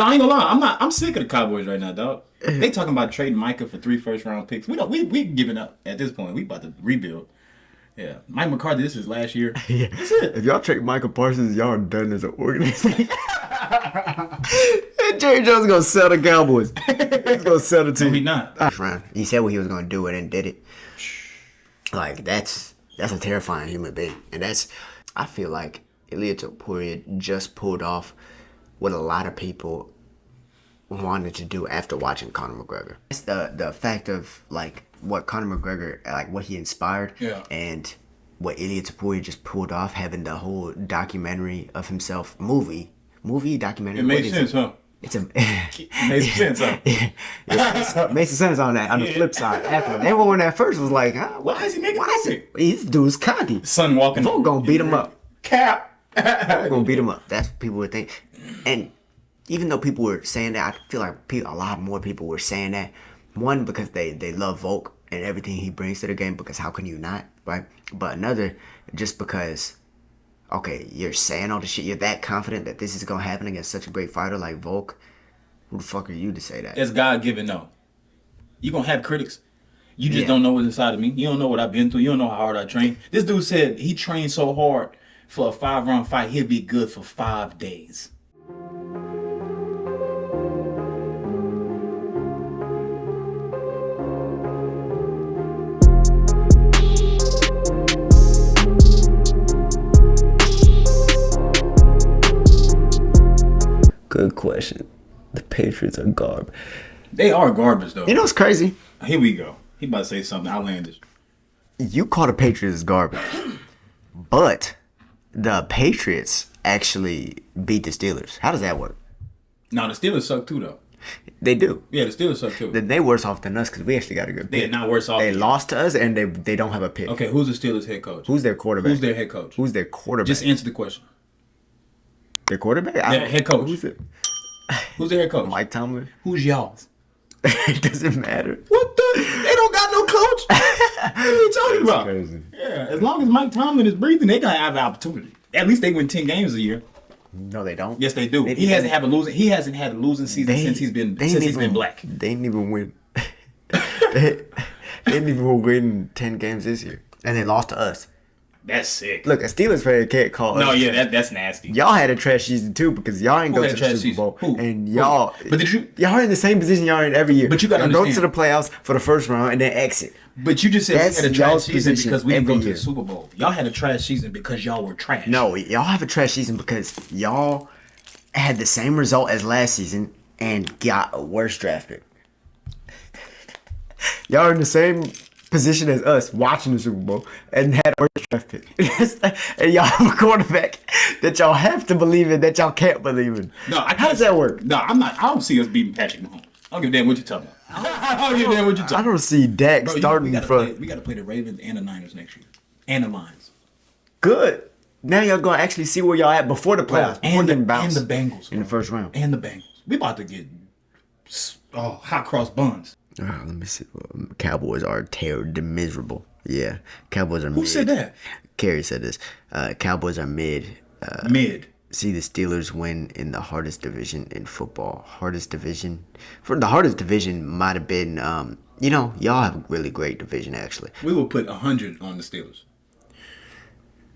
No, I ain't gonna lie. I'm sick of the Cowboys right now, dog. They talking about trading Micah for 3 first-round picks. We giving up at this point. We about to rebuild. Yeah, Mike McCarthy. This is last year. Yeah. That's it. If y'all trade Michael Parsons, y'all are done as an organization. And Jerry Jones is gonna sell the Cowboys. He's gonna sell the team. No, he not. He said what he was gonna do and then did it. Like that's a terrifying human being, and I feel like Ilia Topuria just pulled off what a lot of people wanted to do after watching Conor McGregor. It's the fact of like what Conor McGregor, like what he inspired, and what Ilia Topuria just pulled off, having the whole documentary of himself, documentary. It makes sense, huh? It's a makes sense, huh? Yeah, makes sense on that. On the flip side, after everyone at first was like, huh, why is he making music? This dude's cocky. Son walking. Volk gonna beat him up. Cap. Volk gonna beat him up. That's what people would think. And even though people were saying that, I feel like a lot more people were saying that. One, because they love Volk and everything he brings to the game, because how can you not, right? But another, just because, okay, you're saying all the shit, you're that confident that this is going to happen against such a great fighter like Volk. Who the fuck are you to say that? It's God-given, though. You're going to have critics. You just don't know what's inside of me. You don't know what I've been through. You don't know how hard I train. This dude said he trained so hard for a 5-round fight, he'll be good for 5 days. Good question. The Patriots are garbage. They are garbage, though. You know what's crazy? Here we go. He about to say something outlandish. You call the Patriots garbage, but the Patriots actually beat the Steelers. How does that work? No, the Steelers suck too, though. They do. Yeah, the Steelers suck too. They worse off than us because we actually got a good pick. They're not worse off. They lost to us and they don't have a pick. Okay, who's the Steelers head coach? Who's their quarterback? Who's their head coach? Who's their quarterback? Just answer the question. Their quarterback? Their head coach. Who's it? Who's their head coach? Mike Tomlin. Who's y'all's? It doesn't matter. What the? They don't got no coach. What are you talking about? Crazy. Yeah, as long as Mike Tomlin is breathing, they gonna have an opportunity. At least they win 10 games a year. No, they don't. Yes, they do. He hasn't had a losing season since he's been black. They didn't even win. They didn't even win 10 games this year, and they lost to us. That's sick. Look, a Steelers fan can't call us. No, yeah, that's nasty. Y'all had a trash season too because y'all ain't go to the Super Bowl, and y'all. But y'all are in the same position y'all are in every year. But you gotta go understand. to the playoffs for the first round and then exit. But you just said That's we had a trash y'all's season position because we didn't go every to year. the Super Bowl. Y'all had a trash season because y'all were trash. No, y'all have a trash season because y'all had the same result as last season and got a worse draft pick. Y'all are in the same position as us watching the Super Bowl and had a worse draft pick. And y'all have a quarterback that y'all have to believe in that y'all can't believe in. No, How does that work? No, I'm not. I don't see us beating Patrick Mahomes. I don't give a damn what you're talking about. I don't give a damn what you're talking I about. don't see Dak starting for We got to play the Ravens and the Niners next year. And the Lions. good. Now y'all gonna actually see where y'all at before the playoffs, before getting bounced and the Bengals in the first round. And the Bengals. We about to get hot cross buns. Let me see. Cowboys are miserable. Yeah, Cowboys are mid. Who said that? Kerry said this. Cowboys are mid. Mid. See the Steelers win in the hardest division in football. Hardest division. For the hardest division might have been, y'all have a really great division actually. We will put 100 on the Steelers.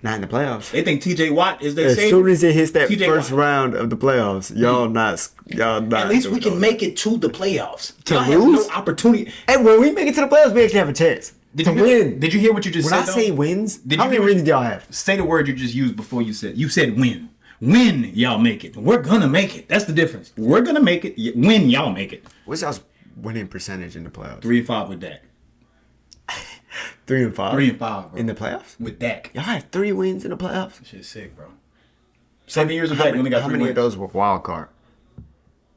Not in the playoffs. They think T.J. Watt is their As savior. soon as it hits that TJ first Watt. round of the playoffs, y'all not. At least we can make it to the playoffs. To Y'all have lose? no opportunity. And when we make it to the playoffs, we actually have a chance to win. Did you hear what you just When said? I say though? wins, Did how you many hear rings what- do y'all have? Say the word you just used before you said. You said win. Win, y'all make it. We're gonna make it. That's the difference. We're gonna make it. Win, y'all make it. What's y'all's winning percentage in the playoffs? 3-5 with Dak. 3-5. 3-5, bro. In the playoffs? With Dak. Y'all have 3 wins in the playoffs? Shit's sick, bro. 7 years of Dak, we only got How 3 many wins. of those were wild card?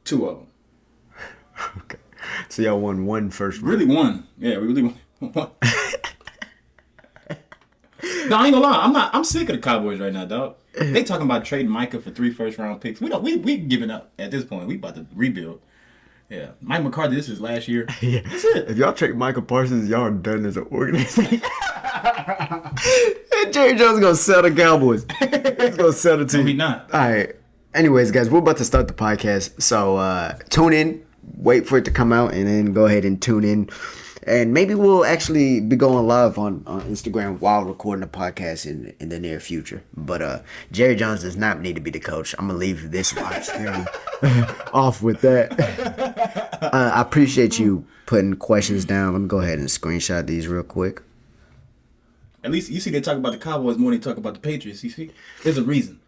2 of them. Okay. So y'all won one first round. Really won. Yeah, we really won. No, I ain't gonna lie. I'm sick of the Cowboys right now, dog. They talking about trading Micah for 3 first-round picks. We giving up at this point. We about to rebuild. Yeah, Mike McCarthy. This is last year. Yeah. That's it. If y'all trade Michael Parsons, y'all are done as an organization. And Jerry Jones is going to sell the Cowboys. He's going to sell the team. No, he not. All right. Anyways, guys, we're about to start the podcast. So tune in, wait for it to come out, and then go ahead and tune in. And maybe we'll actually be going live on Instagram while recording the podcast in the near future. But Jerry Jones does not need to be the coach. I'm going to leave this live stream off with that. I appreciate you putting questions down. Let me go ahead and screenshot these real quick. At least you see they talk about the Cowboys more than they talk about the Patriots. You see? There's a reason.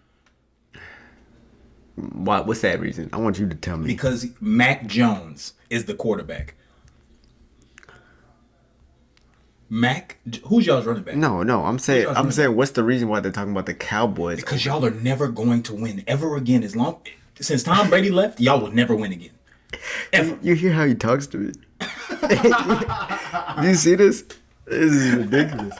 What's that reason? I want you to tell me. Because Mac Jones is the quarterback. Who's y'all's running back? No, I'm saying what's the reason why they're talking about the Cowboys? Because y'all are never going to win ever again. Since Tom Brady left, y'all will never win again. Ever. You hear how he talks to me? You see this? This is ridiculous.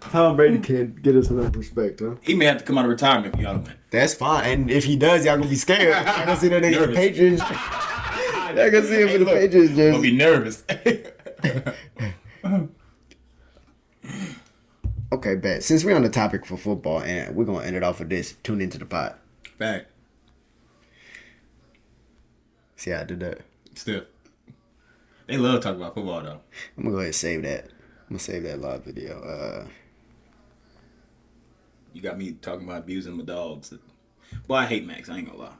Tom Brady can't get us enough respect, huh? He may have to come out of retirement if y'all don't win. That's fine. And if he does, y'all gonna be scared. I gonna see that nigga in the Patriots. I gonna see him in the Patriots jersey. Gonna be nervous. Okay, bet. Since we're on the topic for football, and we're gonna end it off with this. Tune into the pod. Fact. See how I did that? Still. They love talking about football though. I'm gonna go ahead and save that. I'm gonna save that live video. You got me talking about abusing my dogs. Boy, I hate Max. I ain't gonna lie.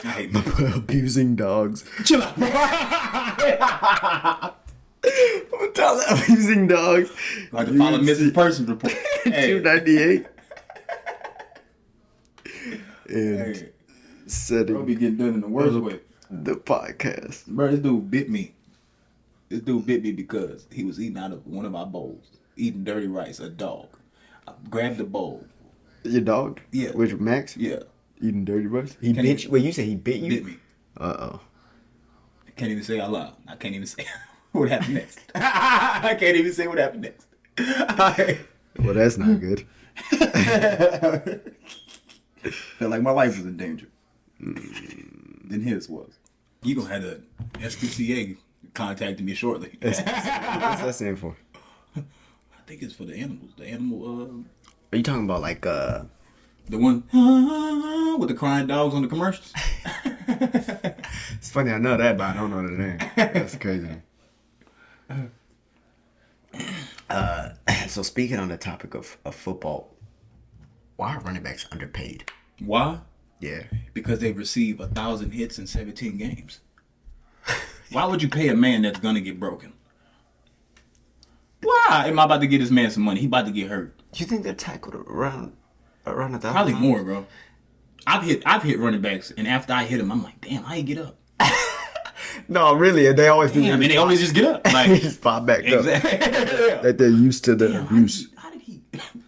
I hate Max. Abusing dogs. Chill out. I'm telling abusing dogs. Like to follow missing persons report. Hey. 298. And Hey. setting Bro be getting done in the worst way. the podcast. Bro, this dude bit me. This dude bit me because he was eating out of one of my bowls. Eating dirty rice, a dog. I grabbed the bowl. Your dog? Yeah. Which Max? Yeah. Eating dirty rice? He Can bit he- you? Wait, you said he bit you? Bit me. Uh-oh. I can't even say out loud. I can't even say what happened next. I can't even say what happened next. Well, that's not good. Felt like my life was in danger. Than his was. You gonna have the SPCA contacting me shortly. What's that stand for? I think it's for the animals. The animal, Are you talking about like the one with the crying dogs on the commercials. It's funny I know that, but I don't know the name. That's crazy. So speaking on the topic of football, why are running backs underpaid? Why? Yeah. Because they receive 1,000 hits in 17 games. Why would you pay a man that's gonna get broken? Why am I about to get this man some money? He about to get hurt. Do you think they're tackled around 1,000? Probably more, bro. I've hit running backs, and after I hit him, I'm like, damn, how you get up? No, really, they always do. Damn, I mean, they always just get up. They Like, just pop back exactly. up. That they're used to the Damn, abuse. how did he?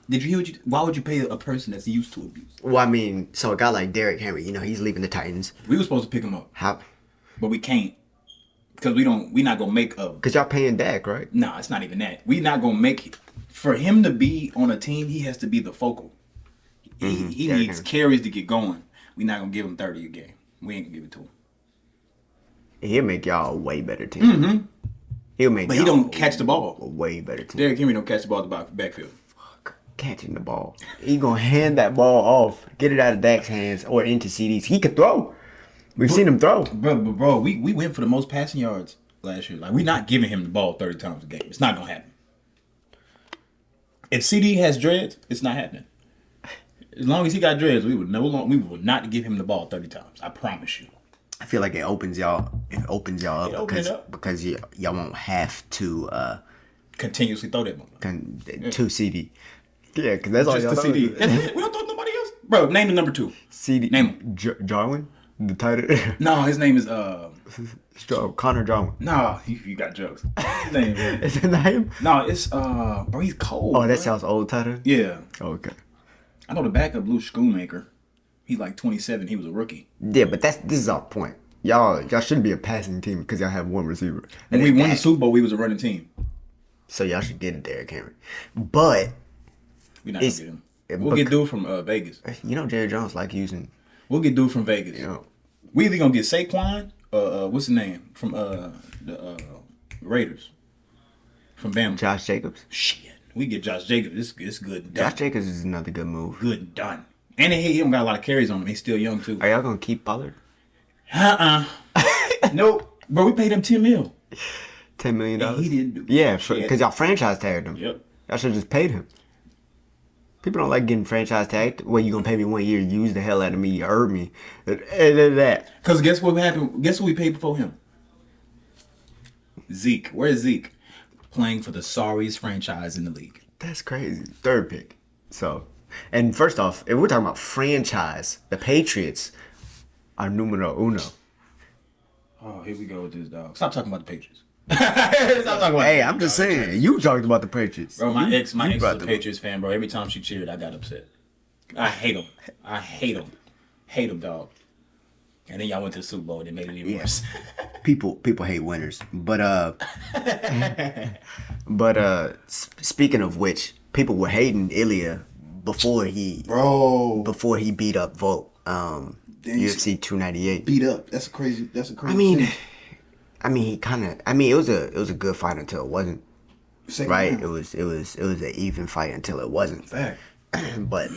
Did you hear what you? Why would you pay a person that's used to abuse? Well, I mean, so a guy like Derrick Henry, he's leaving the Titans. We were supposed to pick him up, How? but we can't because we not gonna make a. Because y'all paying Dak, right? No, it's not even that. We not gonna make it. For him to be on a team, he has to be the focal. He Derrick needs Henry. carries to get going. We not gonna give him 30 a game. We ain't gonna give it to him. He'll make y'all a way better team. He'll make But y'all he don't catch the a ball. way better team. Derrick Henry don't catch the ball at the backfield. Catching the ball. He gonna hand that ball off, get it out of Dak's hands or into CDs. He could throw. We've seen him throw. Bro, we went for the most passing yards last year. Like, we're not giving him the ball 30 times a game. It's not gonna happen. If CD has dreads, it's not happening. As long as he got dreads, we would not give him the ball 30 times. I promise you. I feel like it opens y'all up opens it up. because y'all won't have to Continuously throw that motherfucker. to CD. Yeah, because that's all Just y'all the CD. We don't throw nobody else. Bro, name the number 2. CD. Name him. Jarwin, the tight end. No, his name is Connor Jarwin. No, you got jokes. His name, bro. Is that not him? No, it's bro, he's cold. Oh, bro. that sounds old tight end. Yeah. Oh, okay. I know the backup Blue Schoonmaker. He's like 27. He was a rookie. Yeah, but this is our point. Y'all shouldn't be a passing team because y'all have one receiver. When we won the Super Bowl, we was a running team. So y'all should get a Derrick Henry. But We're not gonna get him. We'll get dude from Vegas. Jerry Jones like using. We'll get dude from Vegas. You know, We either gonna get Saquon, what's his name from the Raiders, from Bama. Josh Jacobs. Shit, we get Josh Jacobs. It's good and done. Josh Jacobs is another good move. Good and done. And he don't got a lot of carries on him. He's still young too. Are y'all gonna keep Pollard? Nope. Bro, we paid him $10 million. $10 million. And he didn't do Yeah, shit. because y'all franchise tagged him. Yep. Y'all should have just paid him. People don't like getting franchise tagged. Well, you gonna pay me 1 year, use the hell out of me, you hurt me. And then that. Because guess what happened? Guess what we paid before him? Zeke. Where's Zeke? Playing for the sorriest franchise in the league. That's crazy. Third pick. So, and first off, if we're talking about franchise, the Patriots are numero uno. Oh, here we go with this, dog. Stop talking about the Patriots. Stop talking about Hey, I'm just saying, you talked about the Patriots. Bro, my ex you is brought a them. Patriots fan, bro. Every time she cheered, I got upset. I hate them. I hate them. Hate them, dog. And then y'all went to the Super Bowl and it made it even worse. People hate winners, but speaking of which, people were hating Ilia before he beat up Volk. UFC 298. Beat up. That's a crazy. I mean, it was a good fight until it wasn't. Right? It was an even fight until it wasn't. Fact. But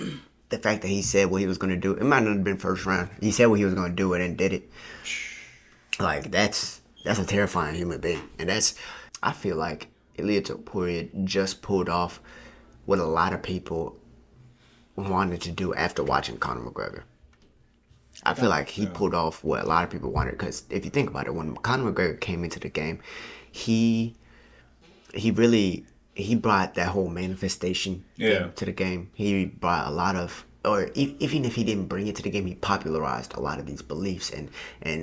the fact that he said what he was gonna do, it might not have been first round. He said what he was gonna do and then did it. Like that's a terrifying human being, and I feel like Ilia Topuria just pulled off what a lot of people wanted to do after watching Conor McGregor. I feel like he pulled off what a lot of people wanted, because if you think about it, when Conor McGregor came into the game, he brought that whole manifestation thing to the game. He brought a lot of, or even if he didn't bring it to the game, he popularized a lot of these beliefs and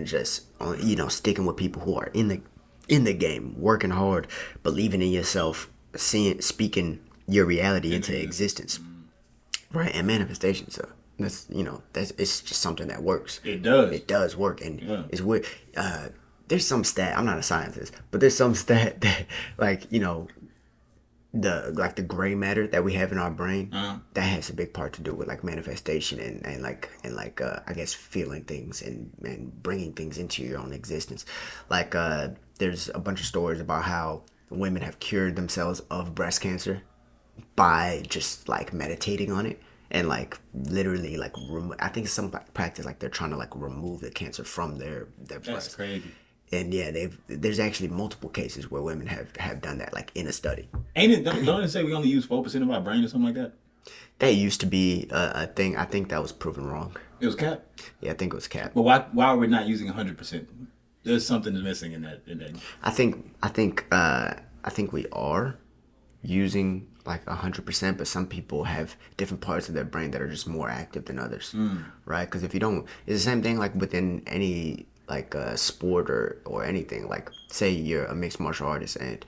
just sticking with people who are in the game, working hard, believing in yourself, speaking your reality into existence, right? And manifestation. So it's just something that works. It does work, and it's weird. There's some stat. I'm not a scientist, but there's some stat that the gray matter that we have in our brain, that has a big part to do with like manifestation and I guess feeling things and bringing things into your own existence. Like there's a bunch of stories about how women have cured themselves of breast cancer by just like meditating on it. And like literally like I think some practice like they're trying to like remove the cancer from their breast. That's crazy. And yeah, there's actually multiple cases where women have done that, like in a study. Don't it say we only use 4% of our brain or something like that? That used to be a thing. I think that was proven wrong. It was cap. Yeah, I think it was capped. But why are we not using 100%? There's something missing in that. I think we are using like 100%, but some people have different parts of their brain that are just more active than others, right? Because if you don't, it's the same thing like within any like sport or anything. Like say you're a mixed martial artist and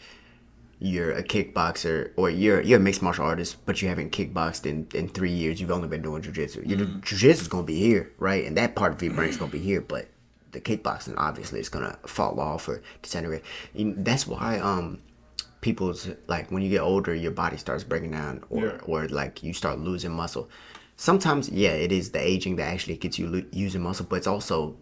you're a kickboxer, or you're a mixed martial artist, but you haven't kickboxed in 3 years. You've only been doing jiu-jitsu. Your jiu-jitsu's gonna be here, right? And that part of your brain's gonna be here, but the kickboxing obviously is gonna fall off or disintegrate. That's why people's like when you get older, your body starts breaking down, or like you start losing muscle. Sometimes, it is the aging that actually gets you using muscle, but it's also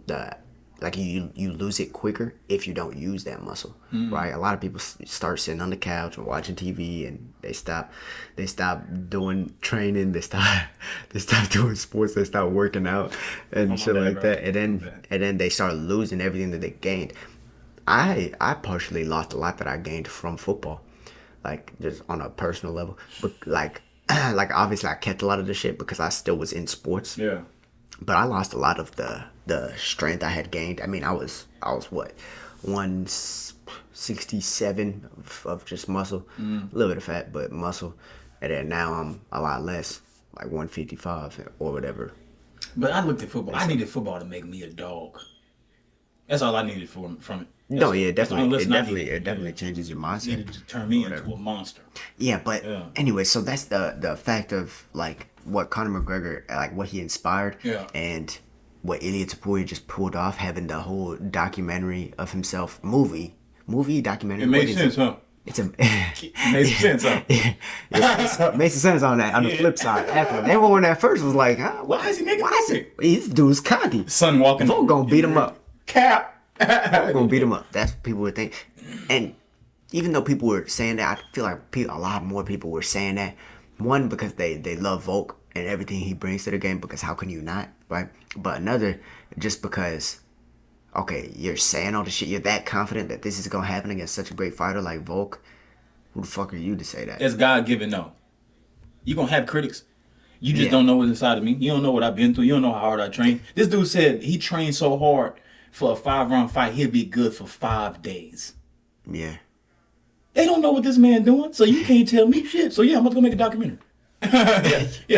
like you lose it quicker if you don't use that muscle, right? A lot of people start sitting on the couch and watching TV, and they stop doing training, they stop doing sports, they stop working out and shit like that, and then they start losing everything that they gained. I partially lost a lot that I gained from football, like just on a personal level, but like obviously I kept a lot of the shit because I still was in sports. Yeah. But I lost a lot of the strength I had gained. I mean, I was what, 167 of just muscle, a little bit of fat, but muscle, and then now I'm a lot less, like 155 or whatever. But I looked at football. I needed football to make me a dog. That's all I needed from it. No, yeah, definitely. It definitely changes your mindset. Needed to turn me into a monster. Yeah, but anyway, so that's the fact of like what Conor McGregor, like what he inspired, and what Ilia Topuria just pulled off, having the whole documentary of himself, movie documentary. It makes sense, huh? It's a makes sense, huh? It makes sense on that. On the flip side, after everyone at first was like, huh, why is he making music? This dude's cocky. Son walking. Volk gonna beat him up. Cap. Volk gonna beat him up. That's what people would think. And even though people were saying that, I feel like a lot more people were saying that. One, because they love Volk, and everything he brings to the game, because how can you not, right? But another, just because, okay, you're saying all the shit, you're that confident that this is going to happen against such a great fighter like Volk, who the fuck are you to say that? It's God-given, though. You're going to have critics. You just don't know what's inside of me. You don't know what I've been through. You don't know how hard I train. This dude said he trained so hard for a 5-round fight, he'll be good for 5 days. Yeah. They don't know what this man doing, so you can't tell me shit. So yeah, I'm about to go make a documentary.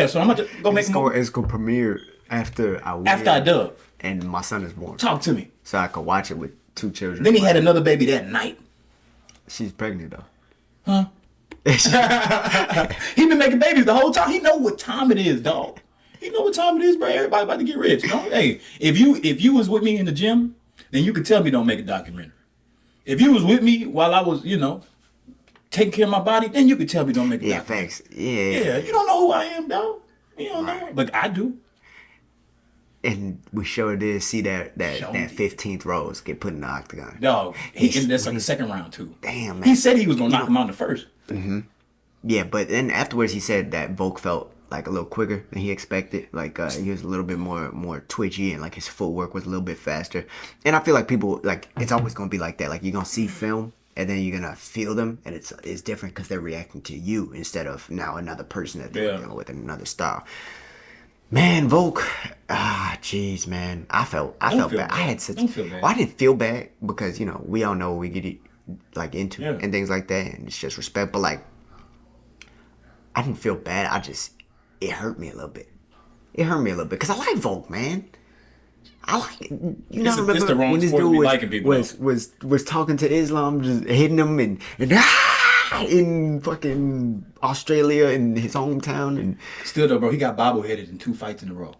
So I'm about to go make more. It's going to premiere after I win. After I dub. And my son is born. Talk to me. So I could watch it with 2 children. Then he had another baby that night. She's pregnant, though. Huh? He been making babies the whole time. He know what time it is, dog. He know what time it is, bro. Everybody about to get rich. You know? Hey, if you was with me in the gym, then you could tell me don't make a documentary. If you was with me while I was, taking care of my body, then you could tell me don't make a documentary. Facts. Yeah. You don't know who I am, dog. You don't know. But I do. And we sure did see that 15th rose get put in the octagon. Dog, that's like the second round, too. Damn, man. He said he was going to knock him out in the first. Mm-hmm. Yeah, but then afterwards he said that Volk felt like a little quicker than he expected. Like he was a little bit more twitchy, and like his footwork was a little bit faster. And I feel like people, like, it's always going to be like that. Like, you're going to see film, and then you're going to feel them, and it's different because they're reacting to you instead of now another person that they're dealing with in another style. Man, Volk, jeez, man. I felt bad. I had such. Don't feel bad. Well, I didn't feel bad because we all know we get into and things like that, and it's just respect. But like, I didn't feel bad. It hurt me a little bit. It hurt me a little bit because I like Volk, man. I like it. Remember when this dude was talking to Islam, just hitting him and in fucking Australia in his hometown, and still though, bro, he got bobbleheaded in 2 fights in a row.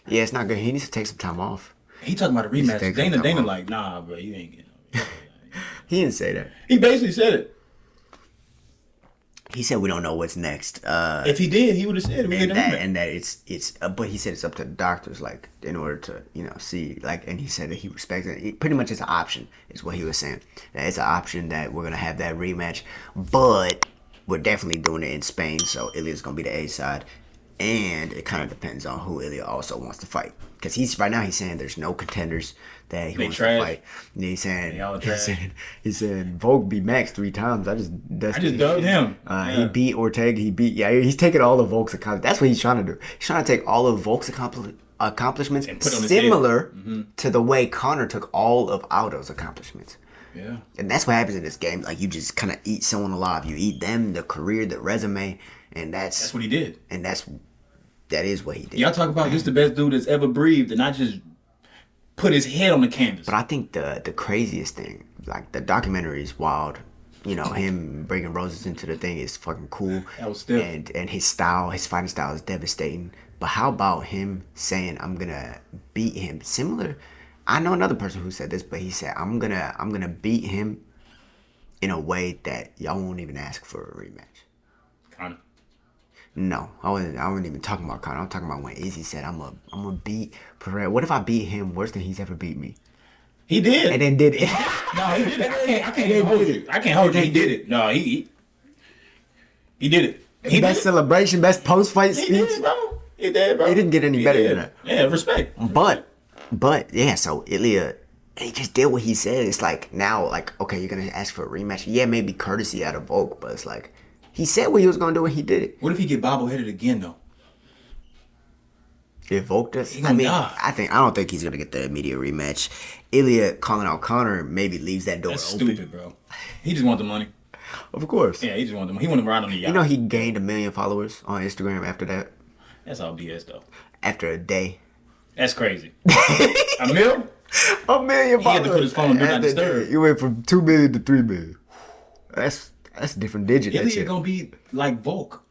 Yeah, it's not good. He needs to take some time off. He talking about a rematch. Dana like, nah, bro, you ain't getting no. He didn't say that. He basically said it. He said we don't know what's next. If he did, he would have said it. And that it's but he said it's up to the doctors, like, in order to see, like, and he said that he respects it. Pretty much it's an option, is what he was saying. That it's an option that we're gonna have that rematch, but we're definitely doing it in Spain, so Ilia's gonna be the A side, and it kind of depends on who Ilia also wants to fight, because he's saying there's no contenders that he wants to fight. And he's saying Volk beat Max 3 times. I just dubbed him. He beat Ortega. He's taking all of Volk's accomplishments. That's what he's trying to do. He's trying to take all of Volk's accomplishments similar to the way Conor took all of Aldo's accomplishments. Yeah. And that's what happens in this game. Like, you just kind of eat someone alive. You eat them, the career, the resume, and that's what he did. And that is what he did. Y'all talk about this the best dude that's ever breathed, and I just put his head on the canvas. But I think the craziest thing, like, the documentary is wild. Him bringing roses into the thing is fucking cool. That was still. And his fighting style is devastating. But how about him saying, I'm gonna beat him? Similar. I know another person who said this, but he said, I'm gonna beat him in a way that y'all won't even ask for a rematch. Conor. No, I wasn't even talking about Conor. I'm talking about when Izzy said, I'm gonna beat Pereira. What if I beat him worse than he's ever beat me? He did. And then did it. No, he did it. I can't hold you. I can't hold you. He did it. No, he did it. Best celebration, best post-fight speech. He did, bro. He did, bro. He didn't get any better than that. Yeah, respect. But yeah, so Ilia, he just did what he said. It's like, now, like, okay, you're gonna ask for a rematch. Yeah, maybe courtesy out of Volk, but it's like, he said what he was gonna do and he did it. What if he get bobbleheaded again though? If Volk does, I don't think he's gonna get the immediate rematch. Ilia calling out Conor maybe leaves that door That's open. stupid, bro. He just want the money. Of course. Yeah, he just want the money. He want to ride on the yacht. He gained 1 million followers on Instagram after that. That's all BS though. After a day. That's crazy. $1 million? 1 million followers. He had to put his phone on Do Not Disturb. You went from 2 million to 3 million. That's a different digit. Ilia gonna be like Volk.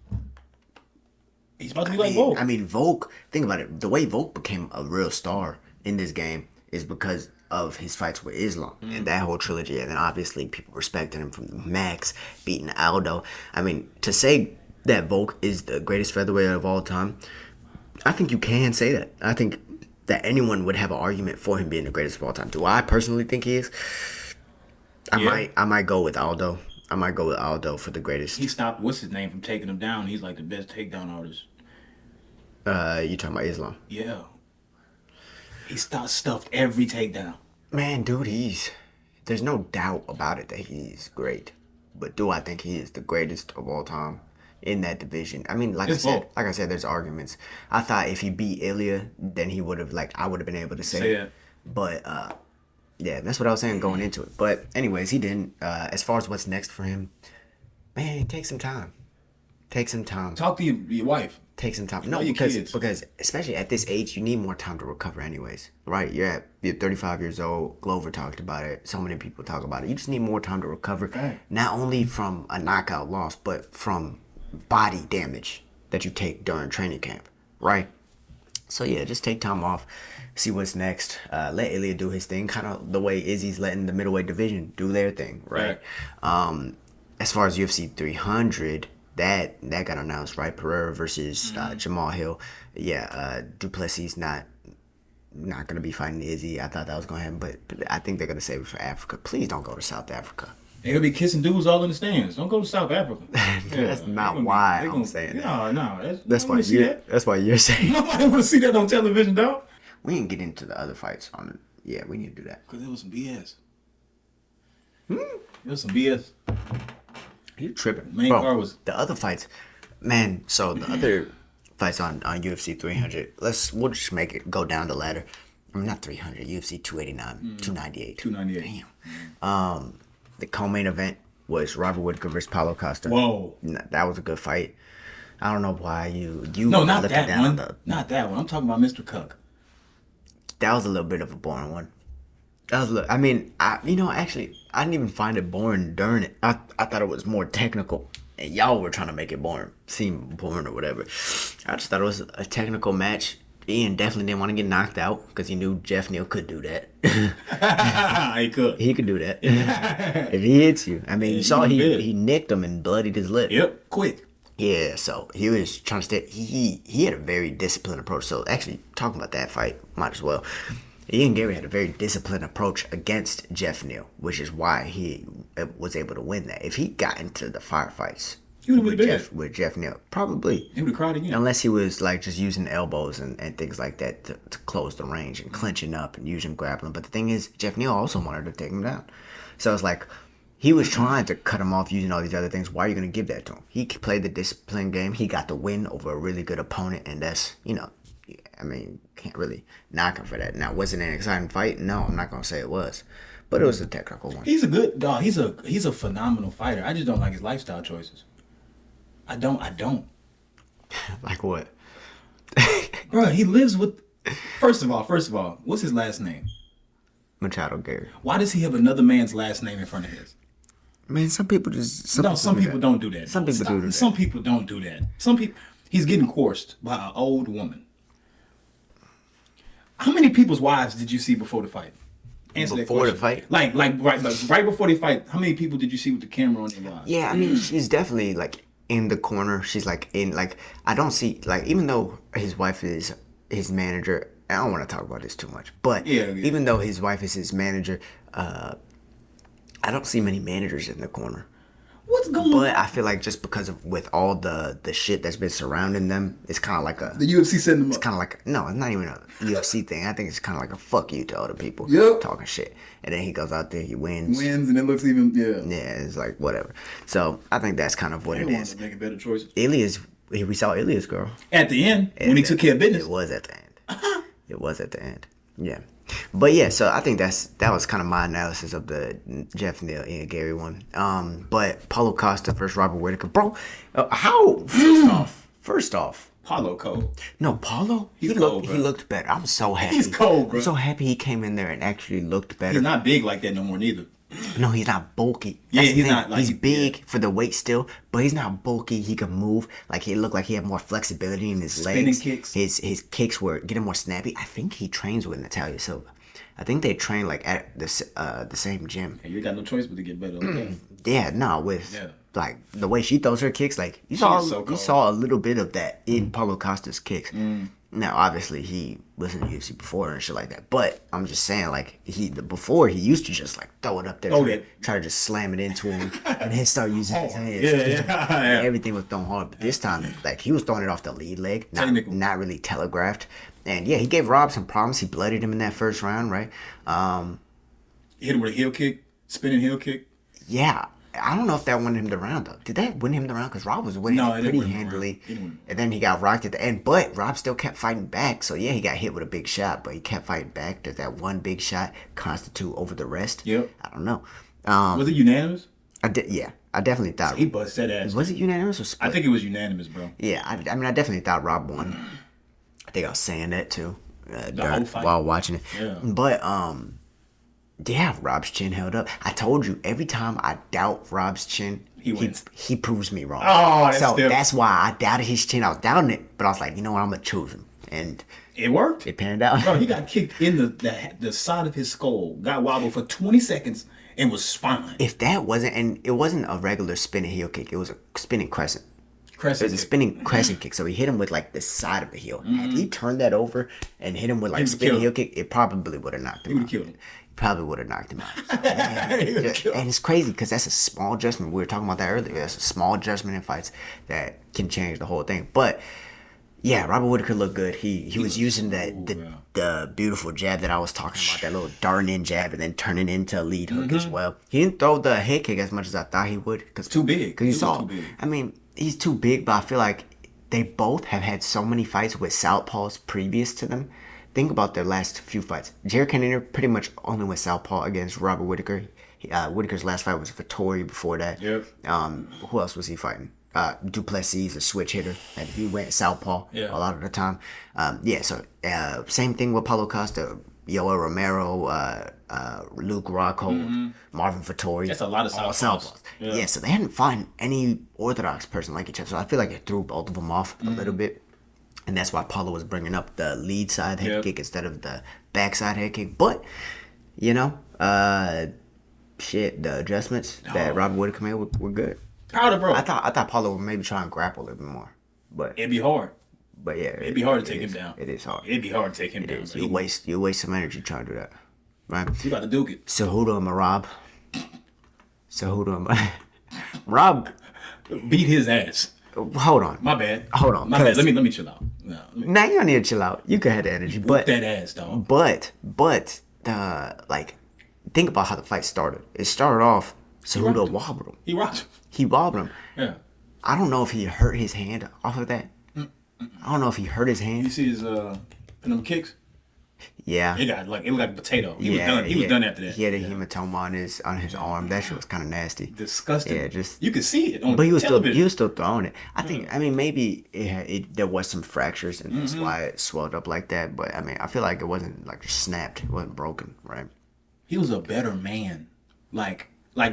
He's about to be like Volk. I mean, Volk, think about it. The way Volk became a real star in this game is because of his fights with Islam and that whole trilogy. And then obviously people respected him from Max, beating Aldo. I mean, to say that Volk is the greatest featherweight of all time, I think you can say that. I think that anyone would have an argument for him being the greatest of all time. Do I personally think he is? I might go with Aldo. I might go with Aldo for the greatest. He stopped what's his name from taking him down. He's like the best takedown artist. You talking about Islam? Yeah. He stuffed every takedown. Man, dude, there's no doubt about it that he's great. But do I think he is the greatest of all time in that division? I mean, like I said, there's arguments. I thought if he beat Ilia, then he would have, I would have been able to say that. But, yeah, that's what I was saying going into it. But anyways, he didn't. As far as what's next for him, man, take some time. Take some time. Talk to your wife. Take some time. No, because especially at this age, you need more time to recover anyways. Right? You're 35 years old. Glover talked about it. So many people talk about it. You just need more time to recover. Right. Not only from a knockout loss, but from body damage that you take during training camp. Right? So yeah, just take time off. See what's next. Let Ilia do his thing. Kind of the way Izzy's letting the middleweight division do their thing. Right? As far as UFC 300... That got announced, right? Pereira versus Jamal Hill. Yeah, Duplessis not gonna be fighting Izzy. I thought that was gonna happen, but I think they're gonna save it for Africa. Please don't go to South Africa. They're gonna be kissing dudes all in the stands. Don't go to South Africa. That's not why I'm saying that. No, that's why you're saying. Nobody want to see that on television, dog. We didn't get into the other fights on. Yeah, we need to do that. Cause it was some BS. It was some BS. You tripping? Main card was the other fights, man. So the other fights on UFC 300. We'll just make it go down the ladder. I mean, not 300. UFC 289, 298. 298. Damn. The co-main event was Robert Whittaker versus Paulo Costa. Whoa, that was a good fight. I don't know why you. No, not that one. Not that one. I'm talking about Mr. Cuck. That was a little bit of a boring one. I mean, actually, I didn't even find it boring during it. I thought it was more technical, and y'all were trying to make it seem boring or whatever. I just thought it was a technical match. Ian definitely didn't want to get knocked out because he knew Jeff Neal could do that. He could. He could do that. If he hits you. I mean, you saw he nicked him and bloodied his lip. Yep, quick. Yeah, so he was trying to stay. He had a very disciplined approach. So actually, talking about that fight, might as well. Ian Gary had a very disciplined approach against Jeff Neal, which is why he was able to win that. If he got into the firefights with Jeff Neal, probably. He would have cried again. Unless he was just using elbows and things like that to close the range and clinching up and using grappling. But the thing is, Jeff Neal also wanted to take him down. So it's like he was trying to cut him off using all these other things. Why are you going to give that to him? He played the discipline game. He got the win over a really good opponent, and that's, I mean, can't really knock him for that. Now, was it an exciting fight? No, I'm not gonna say it was, but it was a technical one. He's a good dog. He's a phenomenal fighter. I just don't like his lifestyle choices. I don't. Like what? Bro, he lives with. First of all, what's his last name? Machado Gary. Why does he have another man's last name in front of his? Man, some people just. Some people don't do that. Some people do that. Some people don't do that. Some people. He's getting coursed by an old woman. How many people's wives did you see before the fight? Answer before the fight? Like right before they fight, how many people did you see with the camera on their wives? Yeah, I mean, she's definitely in the corner. She's I don't see, even though his wife is his manager, I don't want to talk about this too much, but even though his wife is his manager, I don't see many managers in the corner. What's going on? But I feel like just because with all the shit that's been surrounding them, it's kind of like the UFC setting them up. It's kind of like no, it's not even a UFC thing. I think it's kind of like a fuck you to other people talking shit, and then he goes out there, he wins, and it looks even it's like whatever. So I think that's kind of what it is. Making better choices. We saw Ilia's girl at the end when he took care of business. It was at the end. It was at the end. Yeah. But yeah, so I think that was kind of my analysis of the Jeff Neal and Gary one. But Paulo Costa versus Robert Whittaker, bro. How? First off, Paulo cold. No, Paulo. He looked better. I'm so happy. He's cold, bro. I'm so happy he came in there and actually looked better. He's not big like that no more, neither. No, he's not bulky. He's not. He's big for the weight still, but he's not bulky. He can move. He looked like he had more flexibility in his legs. Spinning kicks. His kicks were getting more snappy. I think he trains with Natalia Silva. I think they train at the same gym. Hey, you got no choice but to get better. Okay. The way she throws her kicks, you saw a little bit of that in Paulo Costa's kicks. Now, obviously, he listened to UFC before and shit like that. But I'm just saying, like, before he used to just like throw it up there, try to just slam it into him, and then start using his hands. Yeah. Everything was thrown hard. But this time, like, he was throwing it off the lead leg, not really telegraphed. And yeah, he gave Rob some problems. He bloodied him in that first round, right? Hit him with a heel kick, spinning heel kick. Yeah. I don't know if that won him the round, though. Did that win him the round? Because Rob was winning pretty handily. And then he got rocked at the end. But Rob still kept fighting back. So, yeah, he got hit with a big shot. But he kept fighting back. Does that one big shot constitute over the rest? Yep. I don't know. Was it unanimous? I definitely thought. So he busted that ass. Was it unanimous or split? I think it was unanimous, bro. Yeah, I mean, I definitely thought Rob won. I think I was saying that, too. Whole fight? While watching it. Yeah. But, yeah, Rob's chin held up. I told you, every time I doubt Rob's chin, he proves me wrong. Oh, that's why I doubted his chin. I was doubting it, but I was like, you know what, I'm gonna choose him, and it worked. It panned out. Bro, he got kicked in the side of his skull, got wobbled for 20 seconds, and was fine. If that wasn't, and it wasn't a regular spinning heel kick, it was a spinning crescent. It was a spinning crescent kick, so he hit him with like the side of the heel. Had he turned that over and hit him with like spinning heel kick, it probably would have knocked him out. He would have killed him. Probably would have knocked him out. And it's crazy because that's a small adjustment. We were talking about that earlier. That's a small adjustment in fights that can change the whole thing. But yeah, Robert Whittaker looked good. He was using the beautiful jab that I was talking about, that little darting in jab and then turning into a lead hook as well. He didn't throw the head kick as much as I thought he would. Cause, too big. Because you saw, I mean, he's too big, but I feel like they both have had so many fights with southpaws previous to them. Think about their last few fights. Jared Cannonier pretty much only went southpaw against Robert Whittaker. Whittaker's last fight was Vittori before that. Yep. Who else was he fighting? Duplessis, a switch hitter, and he went southpaw a lot of the time. So same thing with Paulo Costa, Yoel Romero, Luke Rockhold, Marvin Vittori. That's a lot of southpaws. Yeah, so they hadn't fought any orthodox person like each other. So I feel like it threw both of them off a little bit. And that's why Paulo was bringing up the lead side head kick instead of the backside head kick. But, you know, the adjustments that Robert Whittaker made were good. Proud of bro. I thought Paulo would maybe try and grapple a little bit more. But it'd be hard. But yeah. It'd be hard to take him down. It is hard. It'd be hard to take him down. You waste some energy trying to do that. Right? You about to duke it. Cejudo and Merab. Rob beat his ass. Hold on. My bad. Hold on. My bad. Let me chill out. Now you don't need to chill out. You can have the energy. But that ass, dog. But like, think about how the fight started. It started off Cejudo wobbled him. He wobbled him. Yeah. I don't know if he hurt his hand off of that. I don't know if he hurt his hand. You see his them kicks? Yeah. It looked like a potato. He was done. He was done after that. He had a hematoma on his arm. That shit was kind of nasty. Disgusting. Yeah, just you could see it on but he was television. still throwing it. I think. I mean, maybe there was some fractures and that's why it swelled up like that. But I mean, I feel like it wasn't like snapped. It wasn't broken, right? He was a better man. Like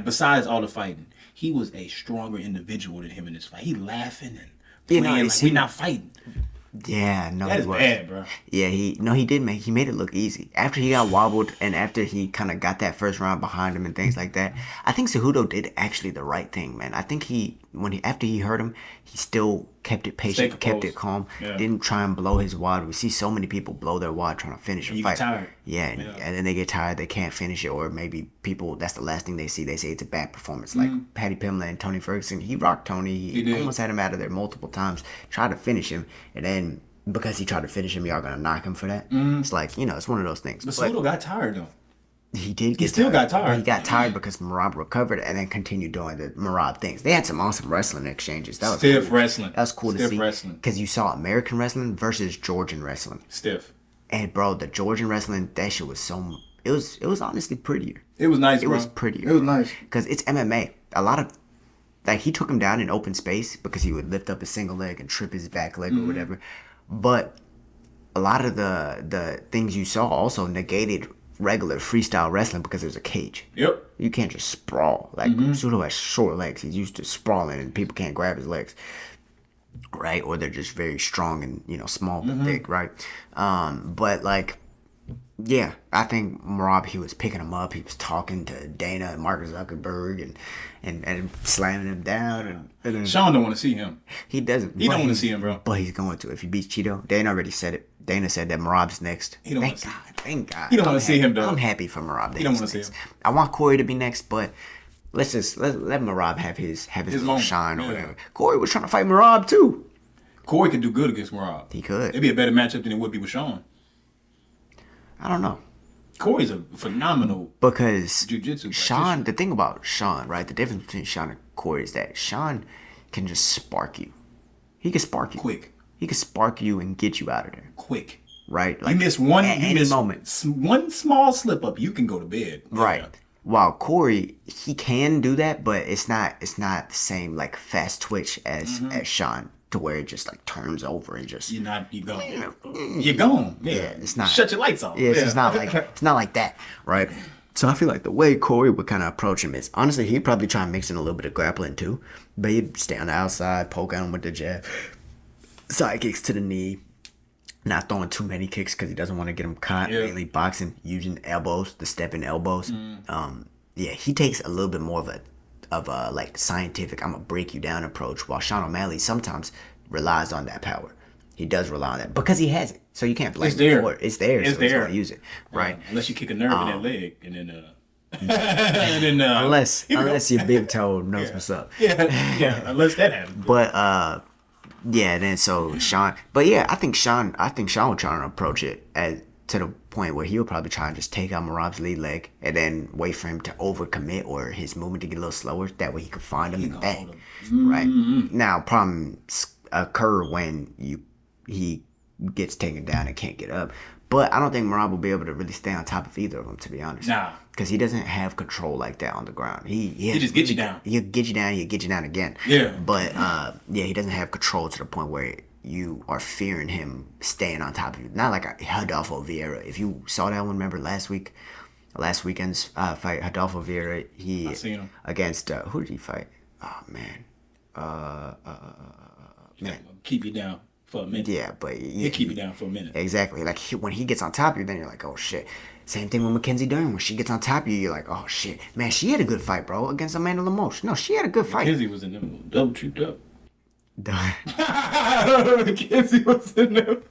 besides all the fighting, he was a stronger individual than him in this fight. He laughing and playing like we not fighting. Yeah, no, that is bad, bro. Yeah, he made it look easy. After he got wobbled and after he kind of got that first round behind him and things like that, I think Cejudo did actually the right thing, man. I think after he hurt him, he still kept it patient, kept it calm, didn't try and blow his wad. We see so many people blow their wad trying to finish a fight. Get tired. Yeah, and then they get tired, they can't finish it, or maybe people, that's the last thing they see. They say it's a bad performance. Like Paddy Pimblett and Tony Ferguson, he rocked Tony. He almost had him out of there multiple times, tried to finish him, and then because he tried to finish him, y'all gonna knock him for that. It's like, it's one of those things. But Cejudo got tired though. He did. He still got tired. He got tired because Merab recovered and then continued doing the Merab things. They had some awesome wrestling exchanges. That was stiff cool. Wrestling. That was cool to see. Wrestling. Because you saw American wrestling versus Georgian wrestling. Stiff. And bro, the Georgian wrestling, that shit was so. It was honestly prettier. It was nice. It was prettier. It was nice because it's MMA. A lot of he took him down in open space because he would lift up his single leg and trip his back leg or whatever. But a lot of the things you saw also negated regular freestyle wrestling because there's a cage. Yep. You can't just sprawl. Like Cejudo has short legs. He's used to sprawling and people can't grab his legs. Right? Or they're just very strong and, small but thick, right? But like Yeah, I think Merab, he was picking him up. He was talking to Dana and Mark Zuckerberg and slamming him down. And then Sean don't want to see him. he doesn't. He don't want to see him, bro. But he's going to. If he beats Cheeto, Dana already said it. Dana said that Merab's next. He don't Thank wanna God. Thank God. He don't want to see him, though. I'm happy for Merab. He don't want to see him. I want Corey to be next, but let's just let Merab have his little moment. shine or Yeah. whatever. Corey was trying to fight Merab too. Corey could do good against Merab. He could. It'd be a better matchup than it would be with Sean. I don't know. Corey's a phenomenal Because jiu-jitsu Sean, practitioner. the thing about Sean, right? The difference between Sean and Corey is that Sean can just spark you. He can spark you. Quick. He can spark you and get you out of there. Quick. Right? You miss one, at you any miss moment. one small slip up, you can go to bed. Right. Yeah. While Corey, he can do that, but it's not the same like fast twitch as Sean, to where it just like turns over and just You're gone. You're gone. Yeah. it's not. Shut your lights off. Yeah, it's not like that, right? So I feel like the way Corey would kind of approach him is, honestly, he'd probably try and mix in a little bit of grappling too, but he'd stay on the outside, poke at him with the jab, side kicks to the knee, not throwing too many kicks because he doesn't want to get him caught. Yeah. Mainly boxing, using elbows, the stepping elbows. Yeah, he takes a little bit more of a like scientific, I'm gonna break you down approach, while Sean O'Malley sometimes relies on that power. He does rely on that because he has it, so you can't blame It's there. him for it. It's there, It's so he's there. gonna use it, right? Unless you kick a nerve in that leg, and then and then Unless here we go. your big toe knows what's up. yeah, unless that happens. But yeah, then so Sean, but yeah, I think Sean will try to approach it to the point where he'll probably try and just take out Merab's lead leg and then wait for him to overcommit or his movement to get a little slower. That way he can find him and bang. Right now, problems occur when he gets taken down and can't get up. But I don't think Merab will be able to really stay on top of either of them, to be honest. Nah. Because he doesn't have control like that on the ground. He just get you down. He'll get you down. He'll get you down again. Yeah. But yeah, he doesn't have control to the point where you are fearing him staying on top of you. Not like Rodolfo Vieira. If you saw that one, remember last weekend's fight, Rodolfo Vieira. I seen him Against who did he fight? Oh man. Man. Keep you down for a minute. Yeah, but He'll keep you down for a minute. Exactly. Like when he gets on top of you, then you're like, oh shit. Same thing with Mackenzie Dern. When she gets on top of you, you're like, oh shit. Man, she had a good fight, bro, against Amanda Lemos. No, she had a good fight. Mackenzie was in them double trooped up. Done. Mackenzie was in them.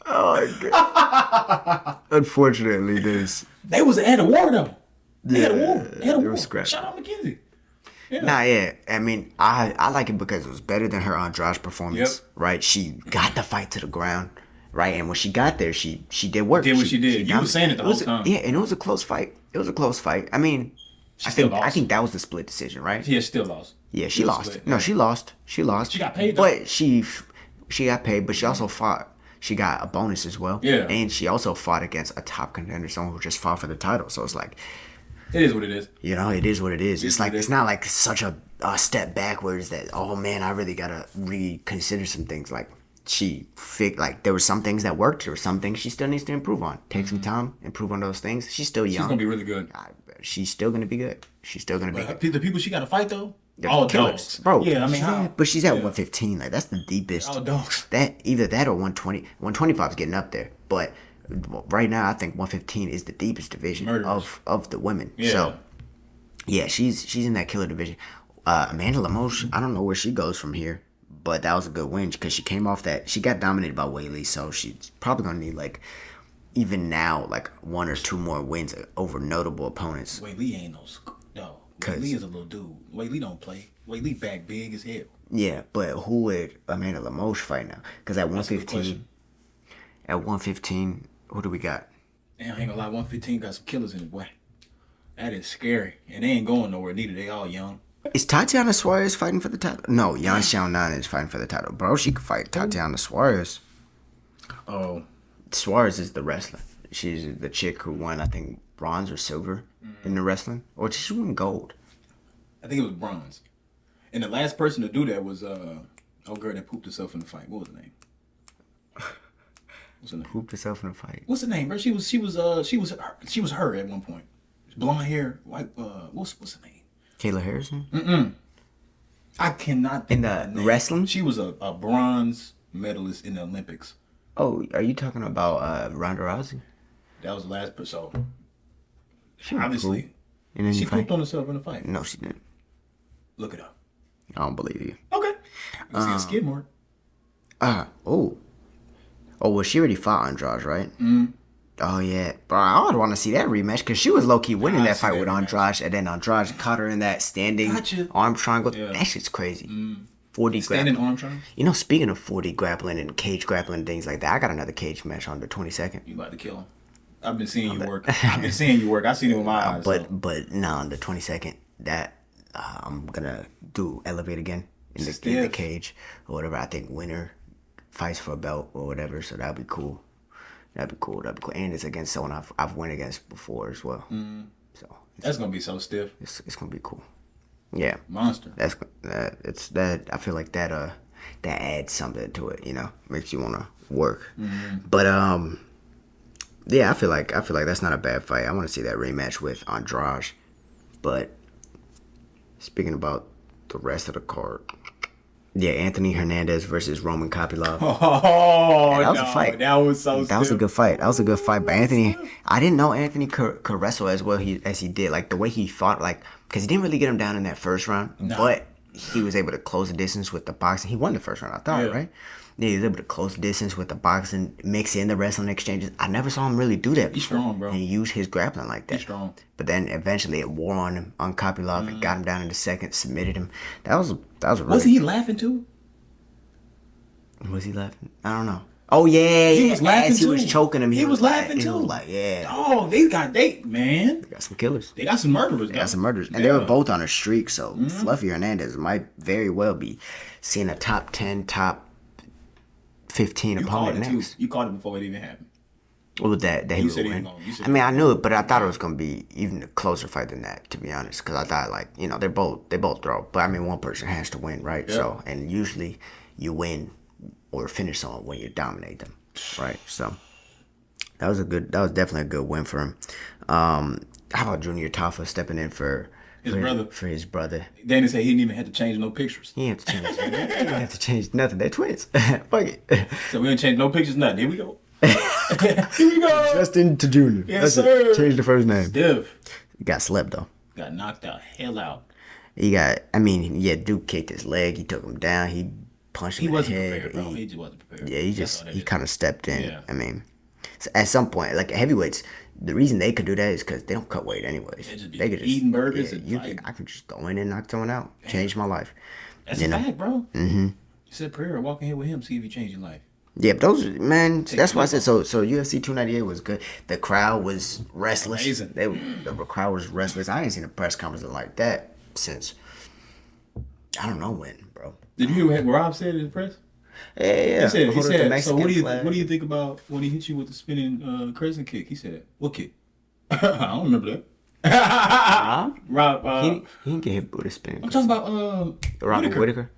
Oh god. Unfortunately, this. They was at a war though. They had a war. They had a they war. were scrapped. Shout out Mackenzie. Yeah. Nah, yeah. I mean, I like it because it was better than her Andrade performance, Yep. right? She got the fight to the ground, right? And when she got there, she did work. Did what she did. You were saying it the whole time. Yeah, and it was a close fight. It was a close fight. I mean, I still think lost. that was the split decision, right? She still lost. Yeah, she It was lost. split. No, she lost. She lost. She got paid, though. But she got paid, but she also fought. She got a bonus as well. Yeah. And she also fought against a top contender, someone who just fought for the title. So it's like, It is what it is. you know, it is what it is. It's what like it it's is. not like such a step backwards that, oh man, I really gotta reconsider some things. Like like there were some things that worked. There were some things she still needs to improve on. Take some time, improve on those things. She's still young. She's gonna be really good. She's still gonna be good. She's still gonna be good. The people she got to fight though, They're all killers. dogs, Bro. Yeah, I mean, she's how? but she's at 115. Like that's the deepest. All dogs. That either that or 120. 125 is getting up there, but right now I think 115 is the deepest division Murderers. of the women. Yeah. So yeah, she's in that killer division. Amanda Lemos, I don't know where she goes from here, but that was a good win because she came off that. She got dominated by Whaley, so she's probably gonna need like even now like one or two more wins over notable opponents. Wait, Lee ain't no. Wait, Lee is a little dude. Wait, Lee don't play. Wait, Lee back big as hell. Yeah, but who would Amanda Lemos fight now? Because at a good 115, who do we got? Damn, I ain't gonna lie. 115 got some killers in it, boy. That is scary, and they ain't going nowhere. Neither they all young. Is Tatiana Suarez fighting for the title? No, Yan Xiaonan is fighting for the title. Bro, she could fight Tatiana Suarez. Oh, Suarez is the wrestler. She's the chick who won, I think, bronze or silver in the wrestling. Or did she win gold? I think it was bronze. And the last person to do that was old girl that pooped herself in the fight. What was her name? What's her name? Pooped herself in a fight. What's her name, bro? She was her at one point. Blonde hair, white. What's her name? Kayla Harrison? I cannot In think the of her name. wrestling? She was a bronze medalist in the Olympics. Oh, are you talking about Ronda Rousey? That was the last episode. She was Obviously, cool. And then she you fight? pooped on herself in the fight. No, she didn't. Look it up. I don't believe you. Okay. You see a skid mark. Oh, well, she already fought Andrade, right? Oh, yeah. Bro, I would want to see that rematch because she was low-key winning that fight with Andrade, and then Andrade caught her in that standing arm triangle. Yeah. That shit's crazy. 40 standing grappling. arm triangle? You know, speaking of 40 grappling and cage grappling and things like that, I got another cage match on the 22nd. You about to kill him. I've been seeing you work. I've seen it with my eyes. But no, on the 22nd, that I'm going to do elevate again in the cage or whatever. I think winner fights for a belt or whatever, so that'd be cool. That'd be cool. And it's against someone I've won against before as well. So that's gonna be so stiff. It's gonna be cool. Yeah, monster. It's that. I feel like that adds something to it. You know, makes you wanna work. But yeah, I feel like that's not a bad fight. I want to see that rematch with Andrade. But speaking about the rest of the card. Yeah, Anthony Hernandez versus Roman Kopylov. Oh, that was a fight. That was so. That was a good fight. But Anthony, I didn't know Anthony could wrestle as well as he did. Like the way he fought, like because he didn't really get him down in that first round, but he was able to close the distance with the boxing. He won the first round, I thought, right? Yeah, he was able to close the distance with the boxing, mix in the wrestling exchanges. I never saw him really do that before. He's strong, bro. And use his grappling like that. He's strong. But then eventually it wore on him, on Kopylov, and got him down in the second, submitted him. That was really... Wasn't he laughing too? Was he laughing? I don't know. Oh, yeah. He was laughing as too. He was choking him. He was laughing too. He was like, yeah. Oh, they got some killers. They got some murderers. And they were both on a streak, so Fluffy Hernandez might very well be seeing a top 10, top 15 opponent next. You called it before it even happened. Well, that he would win. I mean, I knew it, but I thought it was going to be even a closer fight than that, to be honest. Because I thought, like, you know, they both throw. But, I mean, one person has to win, right? Yeah. So, and usually you win or finish someone when you dominate them, right? So, that was definitely a good win for him. How about Junior Tafa stepping in for his brother? Dana said he didn't even have to change no pictures. He didn't have to change. He didn't have to change nothing. They're twins. Fuck it. So we didn't change no pictures, nothing. Here we go. Here we go. Justin to Junior. Yes, sir. It. Change the first name. Stiff. He got slept though. Got knocked the hell out. Duke kicked his leg. He took him down. He punched him in the head. He wasn't prepared, bro. He just wasn't prepared. Yeah, he kind of stepped in. Yeah. I mean, so at some point, like heavyweights, the reason they could do that is because they don't cut weight anyways. They could just eating burgers. I can just go in and knock someone out. Change my life. That's a fact, bro. Mm-hmm. You said prayer. Walk in here with him. See if he changed your life. Yeah, but that's why I said so UFC 298 was good. The crowd was restless. Amazing. The crowd was restless. I ain't seen a press conference like that since I don't know when, bro. Did you hear what Merab said in the press? Yeah. He said so what do you think about when he hit you with the spinning crescent kick? He said, what kick? I don't remember that. Rob, he didn't get hit with a spinning. I'm talking about Whittaker.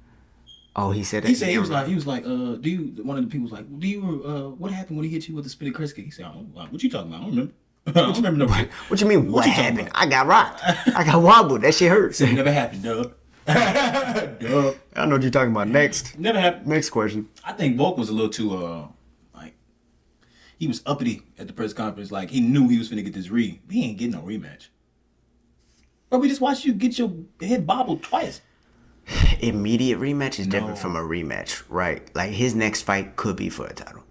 Oh, he said that. He was like, do you? One of the people was like, do you? What happened when he hit you with the spinning crescent kick? He said, what you talking about? I don't remember. I don't remember no. What you mean? What happened? I got rocked. I got wobbled. That shit hurts. It never happened, dub. I don't know what you're talking about. Next. Never happened. Next question. I think Volk was a little too he was uppity at the press conference. Like he knew he was finna get this he ain't getting no rematch. But we just watched you get your head bobbled twice. Immediate rematch is different from a rematch, right? Like his next fight could be for a title.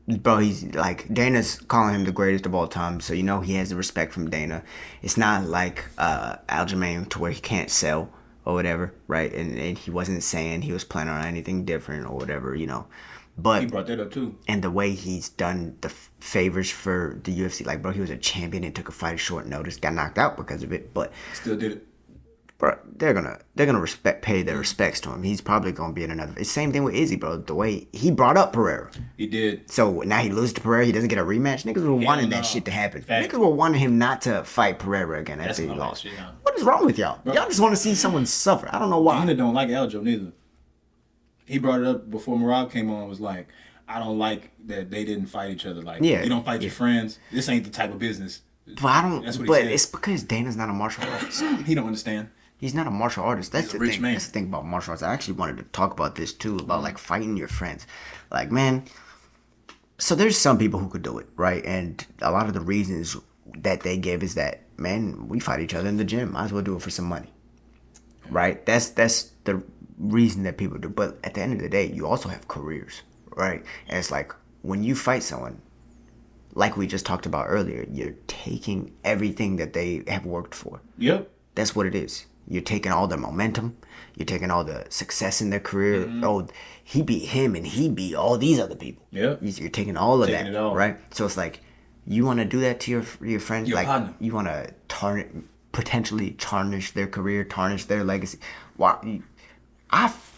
Bro, he's like Dana's calling him the greatest of all time, so you know he has the respect from Dana. It's not like Aljamain to where he can't sell or whatever, right? And he wasn't saying he was planning on anything different or whatever, you know. But he brought that up too. And the way he's done the favors for the UFC, like bro, he was a champion and took a fight at short notice, got knocked out because of it, but still did it. Bro, they're gonna pay their respects to him. He's probably gonna be in another. It's same thing with Izzy, bro. The way he brought up Pereira, he did. So now he loses to Pereira. He doesn't get a rematch. Niggas were wanting that shit to happen. Fact. Niggas were wanting him not to fight Pereira again after he lost. What is wrong with y'all? Bro. Y'all just want to see someone suffer. I don't know why. Dana don't like Aljo neither. He brought it up before Merab came on. Was like, I don't like that they didn't fight each other. Like, you don't fight your friends. This ain't the type of business. But I don't. But it's because Dana's not a martial artist. He don't understand. He's not a martial artist. That's the rich thing. man. That's the thing about martial arts. I actually wanted to talk about this too, about like fighting your friends. Like, man, so there's some people who could do it, right? And a lot of the reasons that they give is that, man, we fight each other in the gym. Might as well do it for some money, right? That's the reason that people do. But at the end of the day, you also have careers, right? And it's like when you fight someone, like we just talked about earlier, you're taking everything that they have worked for. Yep. That's what it is. You're taking all their momentum. You're taking all the success in their career. Oh, he beat him and he beat all these other people. Yep. You're taking all of Taking that, it all. right? So it's like, you want to do that to your friends? Your like, partner. you want to potentially tarnish their career, tarnish their legacy. Wow.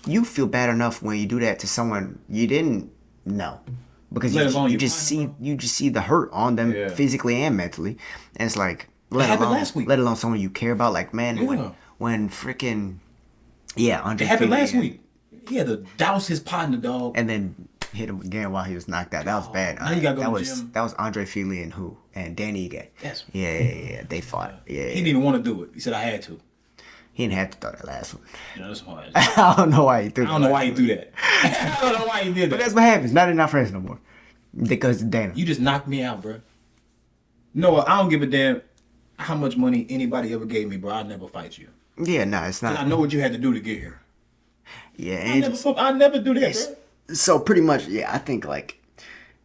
You feel bad enough when you do that to someone you didn't know. Because you just see the hurt on them physically and mentally. And it's like, let alone someone you care about. Like, man, when freaking Andre it happened Fili last week. He had to douse his partner, dog. and then hit him again while he was knocked out. That was bad. Now you gotta go that to was gym. that was Andre Fili and Danny Ige. Yeah. They fought. Yeah. He didn't even want to do it. He said I had to. He didn't have to throw that last one. That's hard. I don't know why he threw that. I don't know why he do that. I don't know why he did that. But that's what happens. Now they're not friends no more. Because of Dana. You just knocked me out, bro. No, I don't give a damn how much money anybody ever gave me, bro. I'll never fight you. Yeah, no, it's not. I know what you had to do to get here. Yeah, and I never do that, bro. so pretty much, yeah, I think like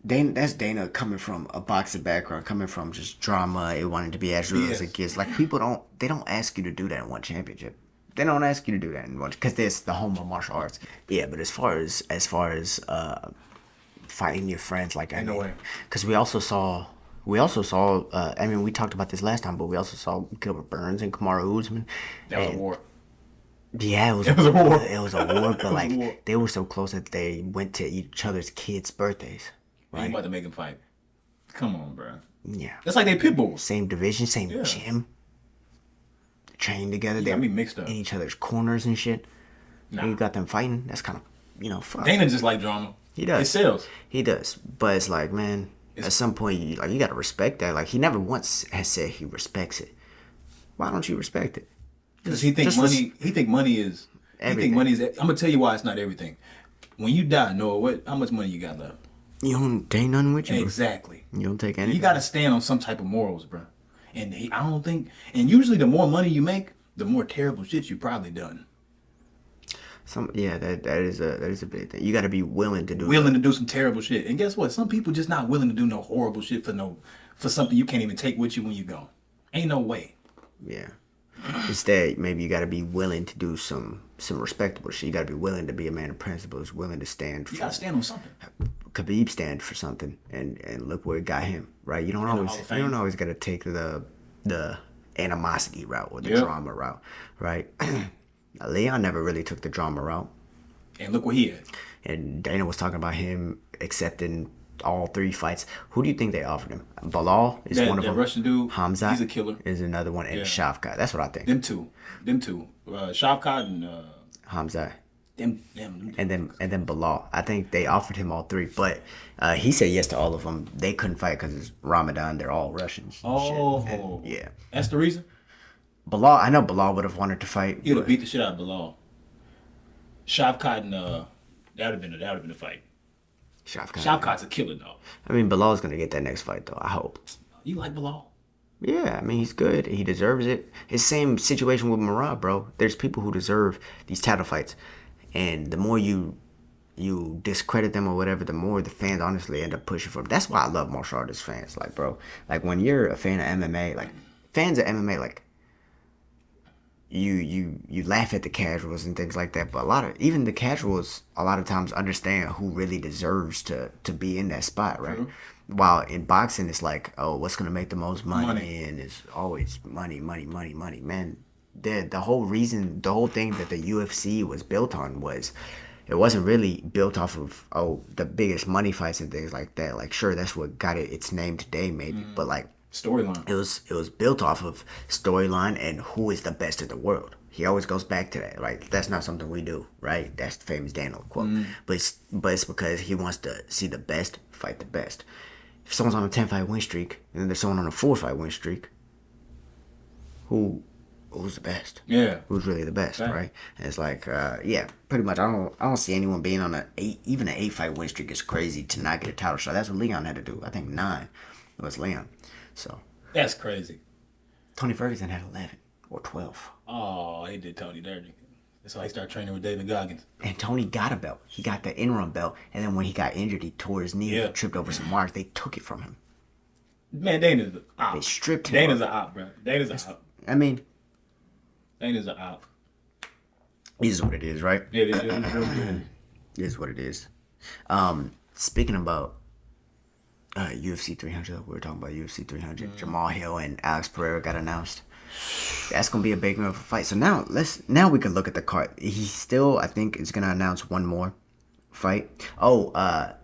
that's Dana coming from a boxing background, coming from just drama, it wanted to be as real as it gets. Like people don't ask you to do that in one championship. They don't ask you to do that in one because it's the home of martial arts. Yeah, but as far as fighting your friends, like I know, because we also saw. I mean, we talked about this last time, but we also saw Gilbert Burns and Kamaru Usman. That was a war. Yeah, it was a war. It was a war, but like they were so close that they went to each other's kids' birthdays. Right? You about to make them fight? Come on, bro. Yeah, that's like they pit bulls. Same division, same gym. They train together. They got me mixed up in each other's corners and shit. Nah. You got them fighting. That's kind of fun. Dana just like drama. He does. It sells. He does, but it's like, man. At some point, you gotta respect that. Like he never once has said he respects it. Why don't you respect it? Because he thinks money. He think money is. Everything. He think money is. I'm gonna tell you why it's not everything. When you die, Noah, how much money you got left? You don't take nothing with you. Exactly. You don't take anything. You gotta stand on some type of morals, bro. And I don't think. And usually, the more money you make, the more terrible shit you probably done. That is a big thing. You got to be willing to do some terrible shit. And guess what? Some people just not willing to do no horrible shit for something you can't even take with you when you go. Ain't no way. Yeah. Instead, maybe you got to be willing to do some respectable shit. You got to be willing to be a man of principles, willing to stand for. You got to stand on something. Khabib stand for something, and look where it got him. Right? You don't always got to take the animosity route or the drama route. Right? Leon never really took the drama route. And look what he had. And Dana was talking about him accepting all 3 fights. Who do you think they offered him? Balal is one of them. That Russian dude, Hamza, he's a killer. Is another one. And Shavkat. That's what I think. Them two. Shavkat and Hamza. Them. And then Balal. I think they offered him all 3, but he said yes to all of them. They couldn't fight because it's Ramadan. They're all Russians. Oh. Yeah. That's the reason? I know Balal would have wanted to fight. He would have beat the shit out of Balal. Shavkat and that would have been a fight. Shavkat's a killer, though. I mean, Bilal's gonna get that next fight, though. I hope. You like Balal? Yeah, I mean, he's good. He deserves it. It's the same situation with Merab, bro. There's people who deserve these title fights, and the more you discredit them or whatever, the more the fans honestly end up pushing for them. That's why I love martial artist fans, like, bro. Like when you're a fan of MMA, like fans of MMA, like. You laugh at the casuals and things like that, but even the casuals a lot of times understand who really deserves to be in that spot, right? Mm-hmm. While in boxing it's like, oh, what's gonna make the most money? And it's always money. Man, the whole thing that the UFC was built on was it wasn't really built off of the biggest money fights and things like that. Like sure, that's what got its name today, maybe, but like. Storyline. It was built off of storyline and who is the best in the world. He always goes back to that, right? That's not something we do, right? That's the famous Daniel quote. But it's because he wants to see the best fight the best. If someone's on a 10-fight win streak and then there's someone on a 4-fight win streak, who who's the best? Yeah. Who's really the best, right? And it's like, yeah, pretty much. I don't see anyone being on even an 8-fight win streak is crazy to not get a title shot. That's what Leon had to do. I think 9 was Leon. So That's crazy. Tony Ferguson had 11 or 12. Oh, he did Tony dirty. That's why he started training with David Goggins. And Tony got a belt. He got the interim belt. And then when he got injured, he tore his knee. Yeah. He tripped over some wires. They took it from him. Man, Dana's an op. They stripped him. Dana's an op, bro. Dana's an op. I mean, Dana's an op. it is what it is, right? Yeah, it is. It is what it is. Speaking about UFC 300, we were talking about UFC 300. Jamal Hill and Alex Pereira got announced. That's gonna be a big of a fight. So now we can look at the card. He still, I think, is gonna announce one more fight. Oh,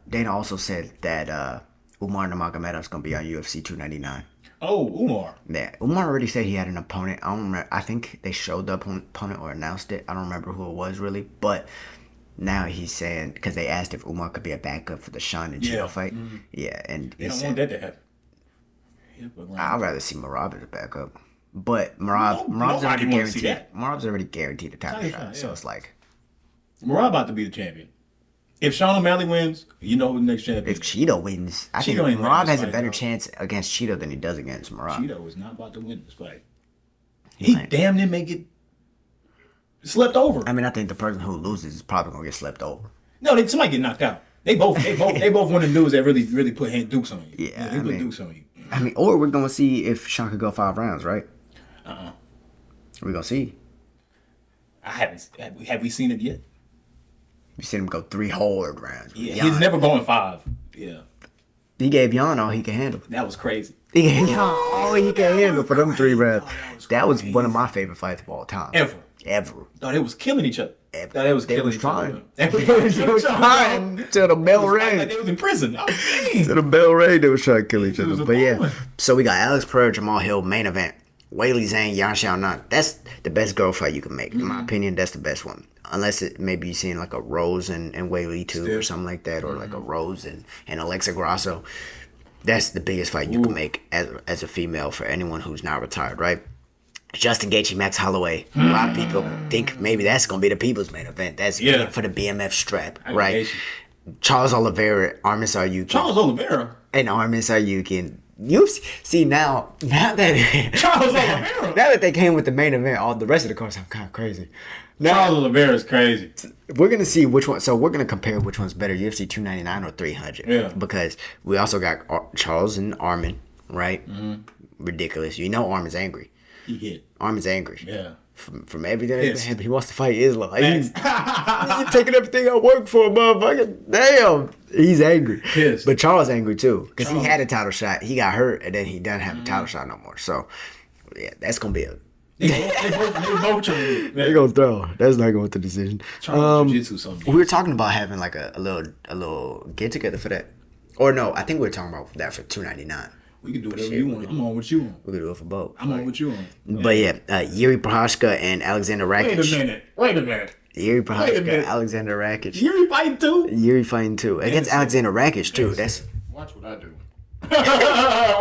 Dana also said that Umar Nurmagomedov's gonna be on UFC 299. Oh, Umar. Yeah, Umar already said he had an opponent. I don't remember. I think they showed the opponent or announced it. I don't remember who it was really, but now he's saying, because they asked if Umar could be a backup for the Sean and Cheeto fight. Mm-hmm. Yeah, and they don't want that to happen. I'd rather see Merab as a backup. But Merab's already guaranteed. Merab's already guaranteed a title shot. So it's like Merab about to be the champion. If Sean O'Malley wins, you know who the next champion is. If Cheeto wins, I think Merab has a better chance against Cheeto than he does against Merab. Cheeto is not about to win this fight. He damn near may get slept over. I mean, I think the person who loses is probably gonna get slept over. No, somebody get knocked out. They both one of the dudes that really put hand dukes on you. Yeah, they put dukes on you. I mean, or we're gonna see if Sean could go 5 rounds, right? We're gonna see. I haven't. Have we seen it yet? We seen him go 3 whole rounds. Yeah, he's never going 5. Yeah. He gave Jan all he could handle. That was crazy. He gave Jan all he could handle for them 3 rounds. That was one of my favorite fights of all time. Ever. Thought they was killing each other. They was trying. They was trying till the bell rang. Like they was in prison. Till the bell rang, they was trying to kill each other. But yeah, so we got Alex Pereira, Jamal Hill, main event. Weili Zhang, Yan Xiaonan. That's the best girl fight you can make. In my opinion, that's the best one. Unless it maybe you're seeing like a Rose and Weili too, or something like that, or like a Rose and Alexa Grasso. That's the biggest fight you can make as a female for anyone who's not retired, right? Justin Gaethje, Max Holloway. A lot of people think maybe that's gonna be the people's main event. That's for the BMF strap, right? Charles Oliveira, Armin Saryukin. Charles Oliveira and Armin Saryukin. You see now that Charles Oliveira. Now that they came with the main event, all the rest of the cards are kind of crazy. Now, Charles Oliveira is crazy. We're gonna see which one. So we're gonna compare which one's better, UFC 299 or 300. Yeah. Because we also got Charles and Armin, right? Mm-hmm. Ridiculous. You know Armin's angry. He hit. Armin's angry. Yeah. From everything that's happened, he wants to fight Islam. Like, he's taking everything I worked for, motherfucker. Damn. He's angry. Pissed. But Charles angry too. Because he had a title shot. He got hurt, and then he doesn't have a title shot no more. So, yeah, that's going to be a... They both They're going to throw. That's not going to the decision. We were talking about having like a little get-together for that. Or no, I think we were talking about that for 299. We can do whatever you want. I'm on what you want. We can do it for both. I'm on what you want. But yeah, Yuri Prochazka and Alexander Rakic. Wait a minute. Yuri Prochazka, Alexander Rakic. Yuri fighting too? Yuri fighting too. Against Alexander Rakic too. That's watch what I do.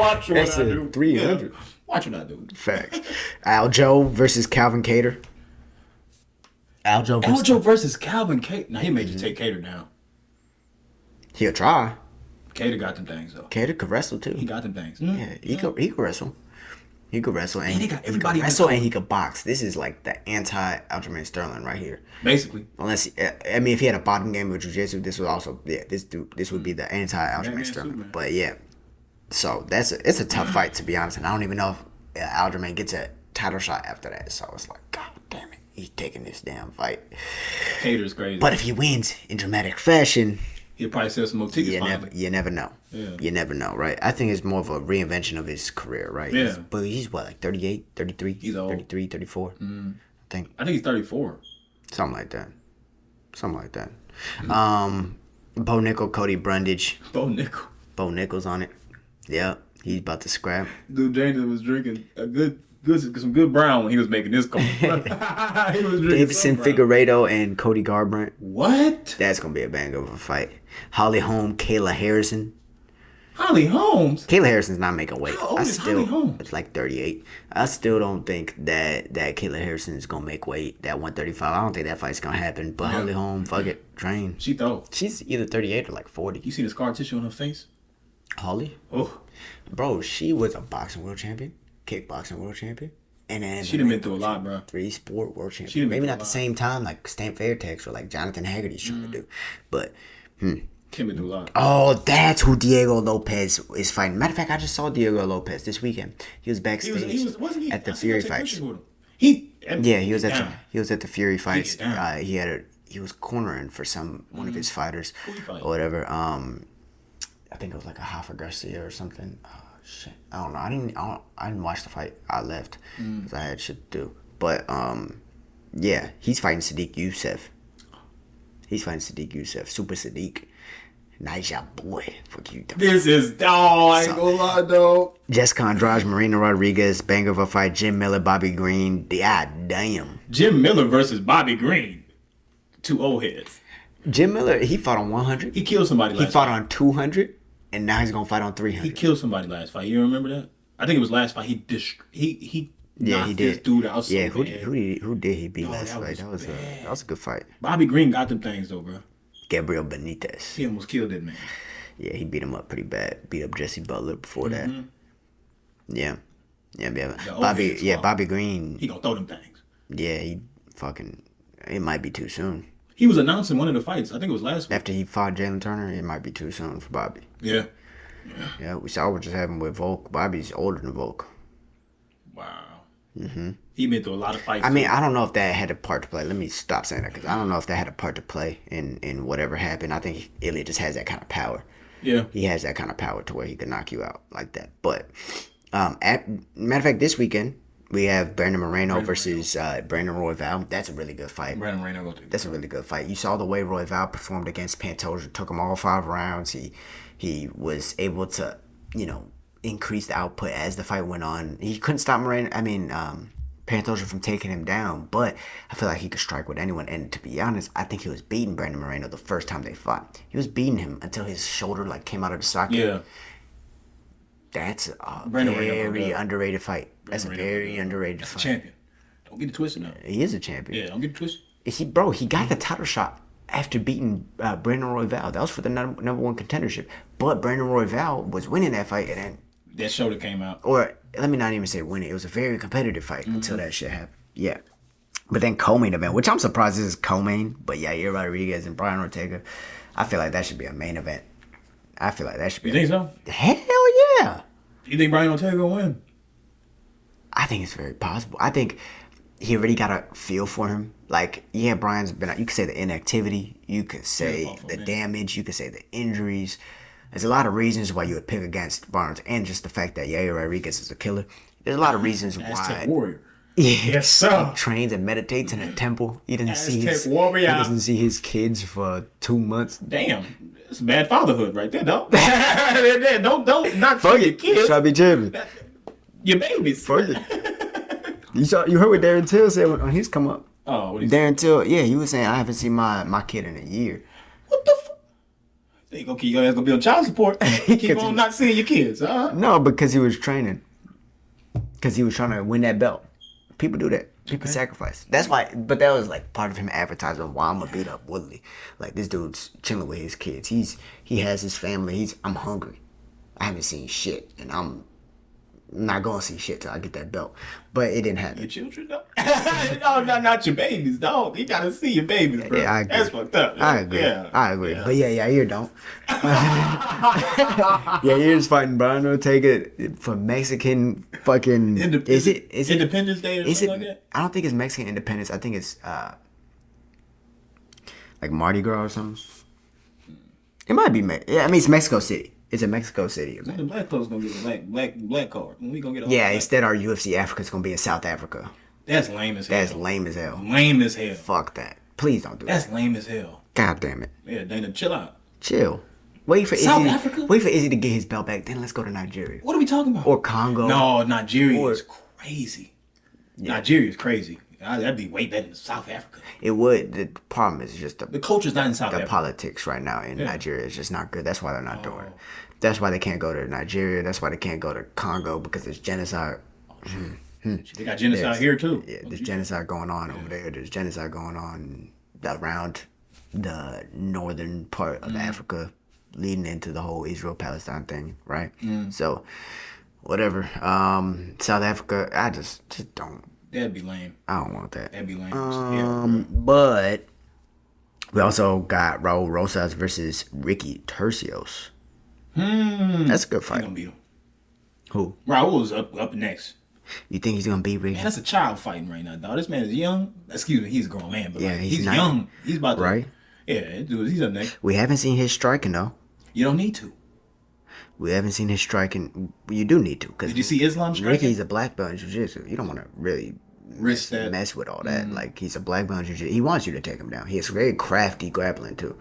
Watch what I do. 300. Yeah. Watch what I do. Facts. Aljo versus Calvin Kattar. Aljo versus Calvin Kattar. Now he may just take Kattar down. He'll try. Kattar got them things though. Kattar could wrestle too. He got them things. Mm-hmm. Yeah, he could wrestle. He could wrestle and he got everybody he could wrestle and he could box. This is like the anti-Aljamain Sterling right here. Basically. Unless if he had a bottom game with jiu-jitsu, this would also this would be the anti-Aljamain Sterling. But yeah, so it's a tough fight to be honest, and I don't even know if Aljamain gets a title shot after that. So it's like, God damn it, he's taking this damn fight. Kattar's crazy. But if he wins in dramatic fashion, he'll probably sell some more tickets. You never know. Yeah. You never know, right? I think it's more of a reinvention of his career, right? Yeah. But he's what, like 38, 33? He's old. 33, 34? I think he's 34. Something like that. Bo Nickel, Cody Brundage. Bo Nickel's on it. Yeah, he's about to scrap. Dude, James was drinking some good brown when he was making this call. Davison Figueiredo and Cody Garbrandt. What? That's gonna be a bang of a fight. Holly Holm, Kayla Harrison. Holly Holmes. Kayla Harrison's not making weight. How old is Holly Holmes? It's like 38. I still don't think that Kayla Harrison is gonna make weight. That 135. I don't think that fight's gonna happen. But Holly Holmes, fuck it, train. She throw. She's either 38 or like 40. You see the scar tissue on her face? Holly? Oh, Bro, she was a boxing world champion, kickboxing world champion, and then she done been through a lot, bro. 3-sport world She done champion. been Maybe through not a the lot. same time like Stan Fairtex or like Jonathan Haggerty's trying to do. But Kim been through a lot. oh, that's who Diego Lopez is fighting. Matter of fact, I just saw Diego Lopez this weekend. He was backstage Wasn't he at the I seen Fury him take fights. pictures with him. Yeah, he was down. at the Fury fights. down. He was cornering for one of his fighters Who he fight? or whatever. I think it was like a Hoffer Garcia or something. Oh shit, I don't know. I didn't watch the fight. I left because I had shit to do. But yeah, he's fighting Sadiq Youssef. Super Sadiq. Nice job, boy. Fuck you. This is I ain't gonna lie though. Jessica Andrade, Marina Rodriguez, banger of a fight. Jim Miller, Bobby Green. God damn. Jim Miller versus Bobby Green. 2 old heads. Jim Miller, he fought on 100. He killed somebody last He fought fight. on 200, and now he's gonna fight on 300. He killed somebody last fight. You remember that? I think it was last fight. He knocked he this did. dude out so Yeah, who bad. did he beat Oh, last that fight? was That was a good fight. Bobby Green got them things though, bro. Gabriel Benitez. He almost killed that man. Yeah, he beat him up pretty bad. Beat up Jesse Butler before that. Yeah. overhead squat. Bobby Green. He gonna throw them things. Yeah, he fucking. It might be too soon. He was announcing one of the fights. I think it was last week. After he fought Jalen Turner, it might be too soon for Bobby. Yeah. Yeah, we saw what just happened with Volk. Bobby's older than Volk. Wow. He been through a lot of fights. I mean, I don't know if that had a part to play. Let me stop saying that because I don't know if that had a part to play in whatever happened. I think Ilia just has that kind of power. Yeah. He has that kind of power to where he can knock you out like that. But, matter of fact, this weekend we have Brandon Moreno versus Brandon Royval. That's a really good fight. Brandon Moreno go through. That's a really good fight. You saw the way Royval performed against Pantoja. Took him all 5 rounds. He was able to, increase the output as the fight went on. He couldn't stop Pantoja from taking him down, but I feel like he could strike with anyone. And to be honest, I think he was beating Brandon Moreno the first time they fought. He was beating him until his shoulder came out of the socket. Yeah. That's a Brandon Moreno very good. underrated fight. That's a Moreno very good. underrated That's a fight. champion. Don't get it twisted now. He is a champion. Yeah, don't get it twisted. He got the title shot after beating Brandon Royval. That was for the number 1 contendership. But Brandon Royval was winning that fight, and then, That shoulder came out. or let me not even say winning. It was a very competitive fight until that shit happened. Yeah. But then co-main event, which I'm surprised this is co-main, but Yair Rodriguez and Brian Ortega, I feel like that should be a main event. I feel like that should be. You think so? Hell yeah. You think Brian Ortega gonna win? I think it's very possible. I think he already got a feel for him. Like, yeah, Brian's been out. You could say the inactivity. You could say the damage. You could say the injuries. There's a lot of reasons why you would pick against Barnes, and just the fact that Yair Rodriguez is a killer. There's a lot of reasons Aztec why. Warrior. Yeah. Yes, sir. He trains and meditates in a temple. He doesn't see Aztec Warrior. he doesn't see his kids for 2 months. Damn. It's bad fatherhood right there, dog. don't not Fuck your it. kids. Try to be champion. Your babies. Fuck it. You heard what Darren Till said when he's come up. Oh, what is Darren Till, yeah, he was saying I haven't seen my kid in a year. What the fuck? They gonna keep your ass gonna be on child support. Keep on not seeing your kids, huh? No, because he was training. Because he was trying to win that belt. People do that. People sacrifice. That's why. But that was like part of him advertising why I'm gonna beat up Woodley. Like, this dude's chilling with his kids. He has his family. I'm hungry. I haven't seen shit, and I'm not gonna see shit till I get that belt. But it didn't happen. Your children, dog. No, not your babies, dog. You gotta see your babies, bro. Yeah, I agree. That's fucked up. I agree. Yeah. I agree. But yeah, Yair don't. Yair's fighting Brian Ortega for Mexican fucking. Is it Independence Day or Is something it? like that? I don't think it's Mexican Independence. I think it's like Mardi Gras or something. It might be. It's Mexico City. It's in Mexico City. The black folks gonna get a black card. When we gonna get all Yeah, black. instead our UFC Africa's gonna be in South Africa. That's lame as hell. That's lame as hell. Lame as hell. Fuck that. Please don't do That's that. lame as hell. God damn it. Yeah, Dana, chill out. Chill. Wait for South Izzy. Africa? Wait for Izzy to get his belt back. Then let's go to Nigeria What are we talking about? or Congo. No, Nigeria Or- is crazy. Nigeria is crazy. That'd be way better than South Africa. It would. The problem is just The culture's not in South the Africa. politics right now in Nigeria is just not good. That's why they're not doing it. That's why they can't go to Nigeria. That's why they can't go to Congo, because there's genocide. They got genocide here too. Yeah, there's genocide going on over there. There's genocide going on around the northern part of Africa, leading into the whole Israel-Palestine thing, right? So, whatever. South Africa, I just don't. That'd be lame. I don't want that. That'd be lame. But we also got Raul Rosas versus Ricky Tercios. That's a good He's fight. gonna beat him. Who? Raul's up next. You think he's gonna beat Ricky? Man, that's a child fighting right now, dog. This man is young. Excuse me, he's a grown man, but Yeah, like, he's he's not- young. He's about to. Right? Yeah, dude, he's up next. We haven't seen his striking though. You don't need to. We haven't seen his striking. You do need to, because Did you see Islam striking? Ricky's a black belt in jiu-jitsu. You don't want to really Risk that. mess with all that. Like, he's a black belt in jiu-jitsu. He wants you to take him down. He is very crafty grappling too.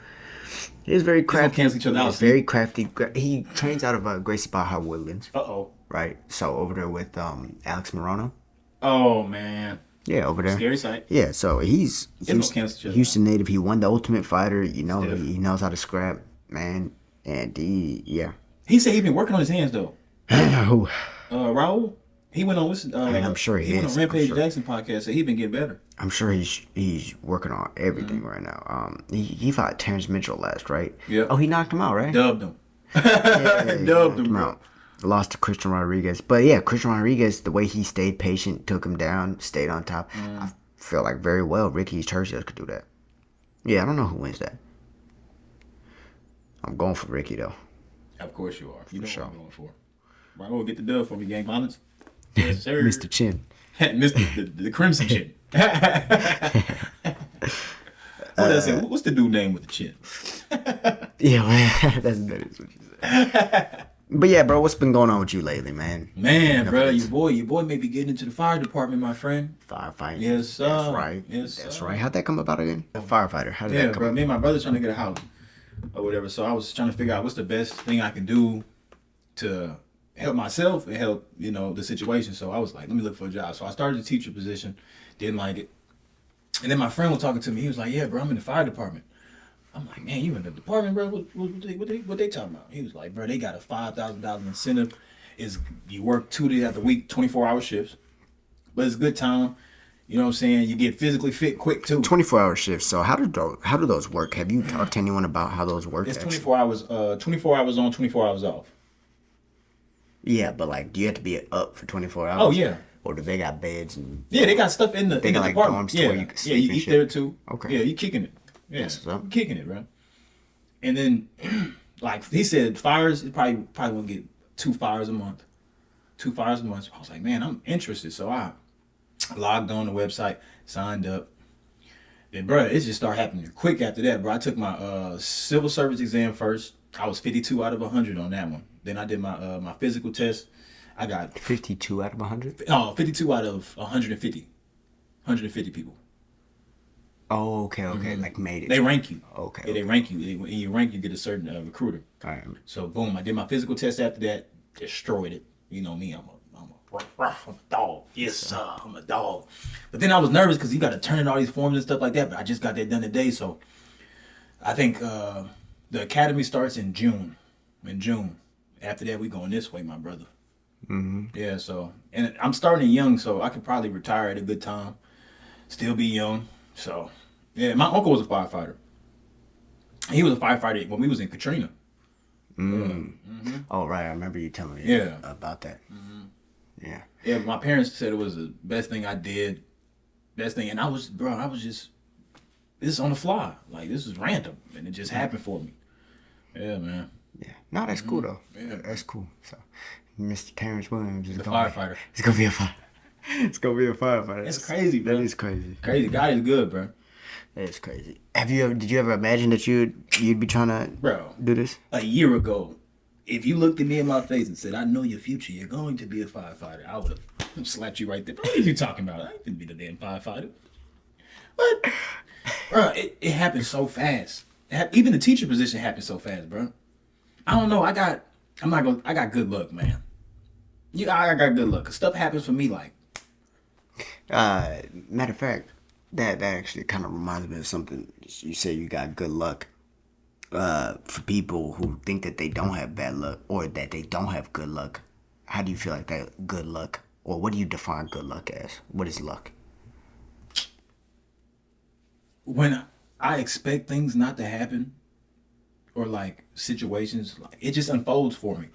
He is very crafty. cancel each other out, He's very crafty. He trains out of Gracie Barra Woodlands, Uh-oh. right? So over there with Alex Morono. Oh, man. Yeah, over there. Scary sight. Yeah, so he's gonna cancel each other Houston native. He won the Ultimate Fighter. You know, Stiff. he knows how to scrap, man. And yeah. He said he's been working on his hands, though. Who? Raul, he went on, I'm sure he went is. on Rampage I'm sure. Jackson podcast, so he been getting better. I'm sure he's working on everything right now. He fought Terrence Mitchell last, right? Yep. Oh, he knocked him out, right? Dubbed him. Yeah, he Dubbed knocked him, him bro. out. Lost to Christian Rodriguez. But yeah, Christian Rodriguez, the way he stayed patient, took him down, stayed on top. I feel like very well Ricky Tercios could do that. Yeah, I don't know who wins that. I'm going for Ricky, though. Of course you are. You know sure. what I'm going for. Raul, get the dub for me, gang violence. Yes, sir. Mr. Chin. Mr. The Crimson Chin. What else? What's the dude name with the chin? Yeah, man. That is what you said. But yeah, bro, what's been going on with you lately, man? Man, bro, your boy may be getting into the fire department, my friend. Firefighting. Yes, sir. That's right. Yes, That's sir. right. How'd that come about again? A firefighter. How did Yeah, that come bro. about? Me and my brother trying to get a house or whatever. So I was trying to figure out what's the best thing I can do to help myself and help, the situation. So I was like, let me look for a job. So I started the teacher position, didn't like it. And then my friend was talking to me. He was like, yeah, bro, I'm in the fire department. I'm like, man, you in the department, bro? What they talking about? He was like, bro, they got a $5,000 incentive. You work 2 days out the week, 24-hour shifts. But it's a good time. You know what I'm saying? You get physically fit quick, too. 24-hour shifts. So how do those work? Have you talked to anyone about how those work? It's actually? 24 hours, 24 hours on, 24 hours off. Yeah, but like, do you have to be up for 24 hours? Oh, yeah. Or do they got beds and? Yeah, they got stuff in the They got, like, department. dorms to Yeah, where you can sleep you and eat shit. there too. Okay. Yeah, you kicking it. Yeah, That's what's up. you kicking it, bro. And then, like he said, fires. It probably won't get 2 fires a month. 2 fires a month. So I was like, man, I'm interested. So I logged on the website, signed up. Then, bro, it just started happening quick after that, bro. I took my civil service exam first. I was 52 out of 100 on that one. Then I did my physical test. I got 52 out of 100. 52 out of 150. 150 people. Oh, okay. Like made it. They rank you. Okay. Yeah, they rank you. When you rank, you get a certain recruiter. All right. So boom, I did my physical test after that. Destroyed it. You know me, I'm a dog. Yes, sir. I'm a dog. But then I was nervous because you got to turn in all these forms and stuff like that. But I just got that done today, so I think the academy starts in June. After that, we going this way, my brother. Mm-hmm. Yeah. So, and I'm starting young, so I could probably retire at a good time. Still be young. So, yeah. My uncle was a firefighter. He was a firefighter when we was in Katrina. Oh, right. I remember you telling me Yeah. about that. Yeah. Yeah, my parents said it was the best thing I did. Best thing. And I was just, this is on the fly. Like, this is random. And it just happened for me. Yeah, man. Yeah. No, that's cool, though. Yeah. That's cool. So, Mr. Terrence Williams is The gonna firefighter. It's going to be a fire. It's going to be a firefighter. That's crazy, bro. That is crazy. Crazy. God is good, bro. That is crazy. Did you ever imagine that you'd be trying to Bro, do this? a year ago, if you looked at me in my face and said, I know your future, you're going to be a firefighter, I would have slapped you right there. What are you talking about? I ain't gonna be the damn firefighter. What? Bro, it happened so fast. Even the teacher position happened so fast, bro. I don't know. I got good luck, man. I got good luck. 'Cause stuff happens for me like. Matter of fact, that actually kind of reminds me of something. You say you got good luck. for people who think that they don't have bad luck or that they don't have good luck, how do you feel like that good luck, or what do you define good luck as? What is luck? When I expect things not to happen, or like situations, like it just unfolds for me.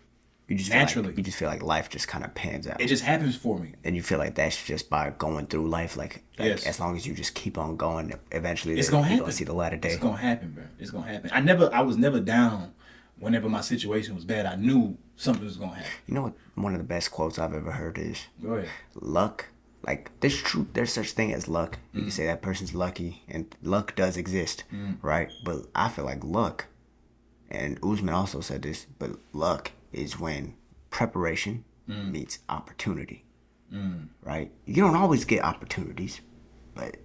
You just naturally. You just feel like life just kind of pans out. It just happens for me. And you feel like that's just by going through life, like Yes. as long as you just keep on going, eventually It's gonna happen. you're gonna see the light of day. It's gonna happen, bro. It's gonna happen. I was never down whenever my situation was bad. I knew something was gonna happen. You know what? One of the best quotes I've ever heard is, Go ahead. luck. Like there's such thing as luck. You can say that person's lucky, and luck does exist, right? But I feel like luck, and Usman also said this, but luck is when preparation meets opportunity, right? You don't always get opportunities, but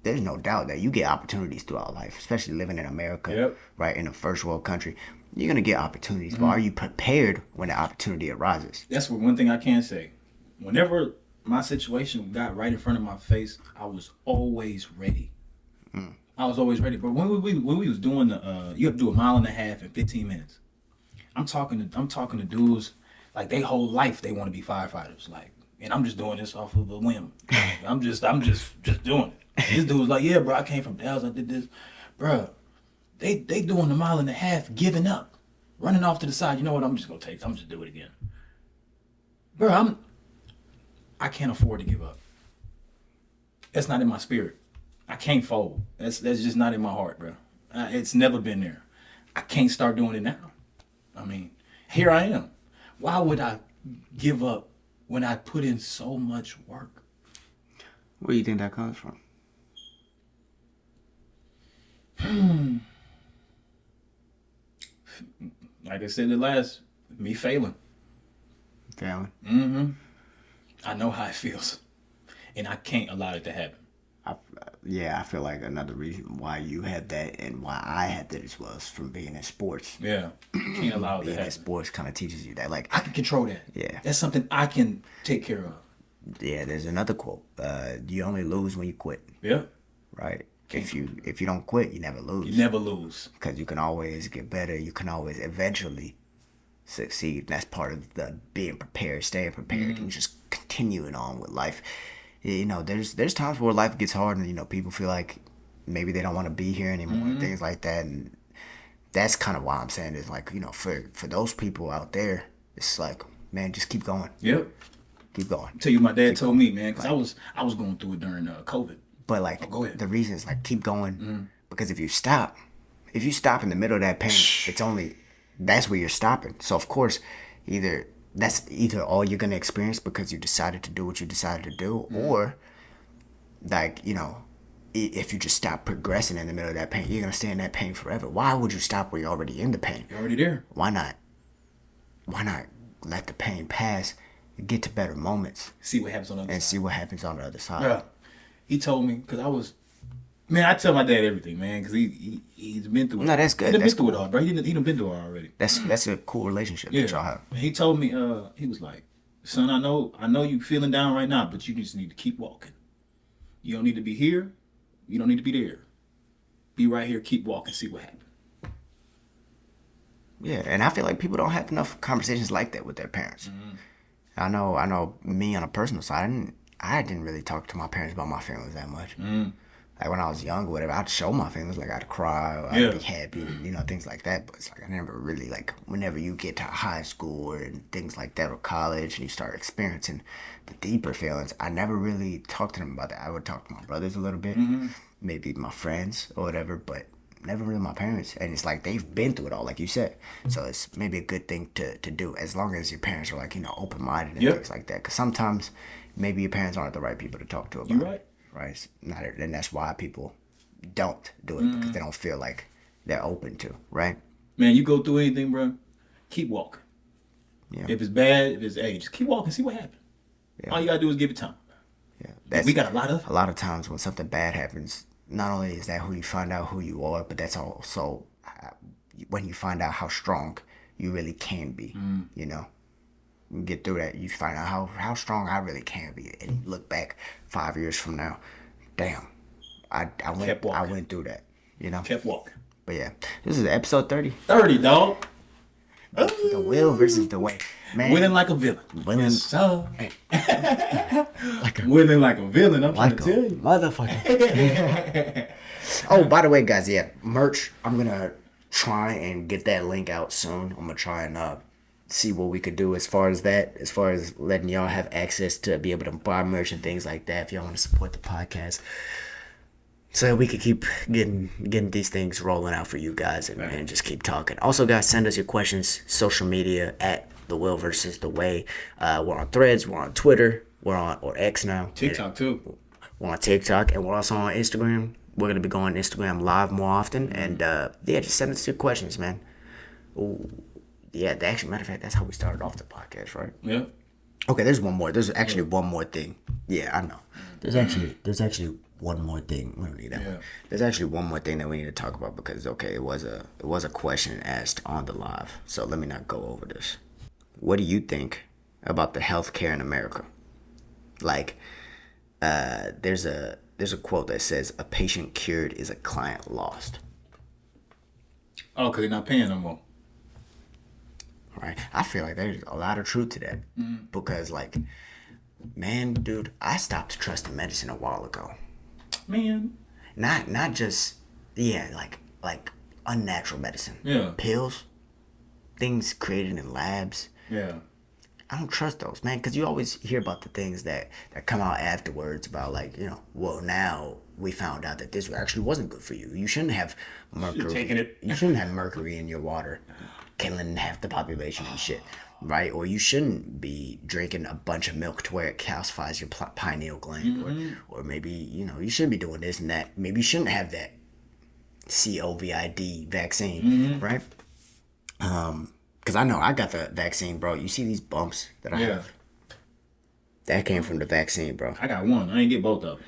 there's no doubt that you get opportunities throughout life, especially living in America, Yep. right, in a first world country. You're gonna get opportunities, but are you prepared when the opportunity arises? That's one thing I can say. Whenever my situation got right in front of my face, I was always ready. I was always ready. But when we was doing you have to do 1.5 miles in 15 minutes. I'm talking to dudes like they whole life they want to be firefighters. Like, and I'm just doing this off of a whim. I'm just doing it. This dude was like, yeah, bro, I came from Dallas, I did this, bro. They doing 1.5 miles, giving up, running off to the side. You know what? I'm just do it again, bro. I can't afford to give up. That's not in my spirit. I can't fold. That's just not in my heart, bro. It's never been there. I can't start doing it now. I mean, here I am. Why would I give up when I put in so much work? Where do you think that comes from? Like I said, me failing. Failing. I know how it feels, and I can't allow it to happen. I feel like another reason why you had that and why I had that as well is from being in sports. Yeah, can't allow it to Being in happen. sports kind of teaches you that. Like, I can control that. Yeah. That's something I can take care of. yeah, there's another quote. You only lose when you quit, Yeah, right? If you don't quit, you never lose. you never lose. Because you can always get better. You can always eventually succeed. That's part of the being prepared, staying prepared, and just continuing on with life. You know, there's times where life gets hard, and you know, people feel like maybe they don't want to be here anymore, and things like that. And that's kind of why I'm saying is like, you know, for those people out there, it's like, man, just keep going, Yep. keep going. Tell you, my dad told me, man, because I was going through it during COVID. But like, go ahead. the reason is like, keep going, because if you stop in the middle of that pain, that's where you're stopping. So of course, that's either all you're gonna experience because you decided to do what you decided to do, or like, you know, if you just stop progressing in the middle of that pain, you're gonna stay in that pain forever. Why would you stop when you're already in the pain? You're already there. Why not let the pain pass, get to better moments, See what happens on the other and side. see what happens on the other side? Yeah. He told me, because I tell my dad everything, man, because he's been through it. No, that's good. He done That's been through cool. it all, bro. He done been through it already. That's a cool relationship that y'all have. He told me, he was like, son, I know you feeling down right now, but you just need to keep walking. You don't need to be here. You don't need to be there. Be right here, keep walking, see what happens. Yeah, and I feel like people don't have enough conversations like that with their parents. I know me on a personal side, I didn't really talk to my parents about my feelings that much. Like when I was young or whatever, I'd show my feelings, like I'd cry, or I'd be happy, you know, things like that. But it's like I never really, like, whenever you get to high school and things like that, or college, and you start experiencing the deeper feelings, I never really talked to them about that. I would talk to my brothers a little bit, maybe my friends or whatever, but never really my parents. And it's like they've been through it all, like you said. So it's maybe a good thing to do, as long as your parents are, like, you know, open-minded and things like that. Because sometimes maybe your parents aren't the right people to talk to about it. Right? It's not, and that's why people don't do it, because they don't feel like they're open to, right? Man, you go through anything, bro, keep walking. Yeah. If it's bad, if it's just keep walking, see what happens. Yeah. All you gotta do is give it time. Yeah. We got a lot of times when something bad happens, not only is that who you find out who you are, but that's also when you find out how strong you really can be, you know? You get through that, you find out how strong I really can be, and you look back 5 years from now, damn, I went through that, you know? kept walking. But yeah, this is episode 30. 30, dog. The will versus the way. Man. Winning like a villain. Winning. So. Like Winning like a villain, I'm trying to tell you. Motherfucker. Oh, by the way, guys, yeah, merch. I'm going to try and get that link out soon. I'm going to try and see what we could do as far as that, as far as letting y'all have access to be able to buy merch and things like that if y'all want to support the podcast. So we could keep getting these things rolling out for you guys and just keep talking. Also, guys, send us your questions, social media at The Will versus The Way. We're on Threads, we're on Twitter, we're on or X now. TikTok too. We're on TikTok, and we're also on Instagram. We're gonna be going Instagram live more often, and yeah, just send us your questions, man. Ooh, yeah. Actually, matter of fact, that's how we started off the podcast, right? Yeah. Okay, there's one more. There's actually one more thing. Yeah, I know. There's actually one more thing. We don't need that one. There's actually one more thing that we need to talk about because it was a question asked on the live. So let me not go over this. What do you think about the healthcare in America? Like, there's a quote that says, "A patient cured is a client lost." Oh, because they're not paying no more. Right? I feel like there's a lot of truth to that. Because, like, man, dude, I stopped trusting medicine a while ago. Man. Not just, like unnatural medicine. Yeah. Pills, things created in labs. Yeah. I don't trust those, man, because you always hear about the things that come out afterwards about, like, well, now we found out that this actually wasn't good for you. You shouldn't have mercury. Taking it. You shouldn't have mercury in your water, killing half the population and shit, right? Or you shouldn't be drinking a bunch of milk to where it calcifies your pineal gland, or maybe you shouldn't be doing this and that. Maybe you shouldn't have that COVID vaccine, right? Because I know I got the vaccine, bro. You see these bumps that I have? That came from the vaccine, bro. I got one. I ain't get both of them.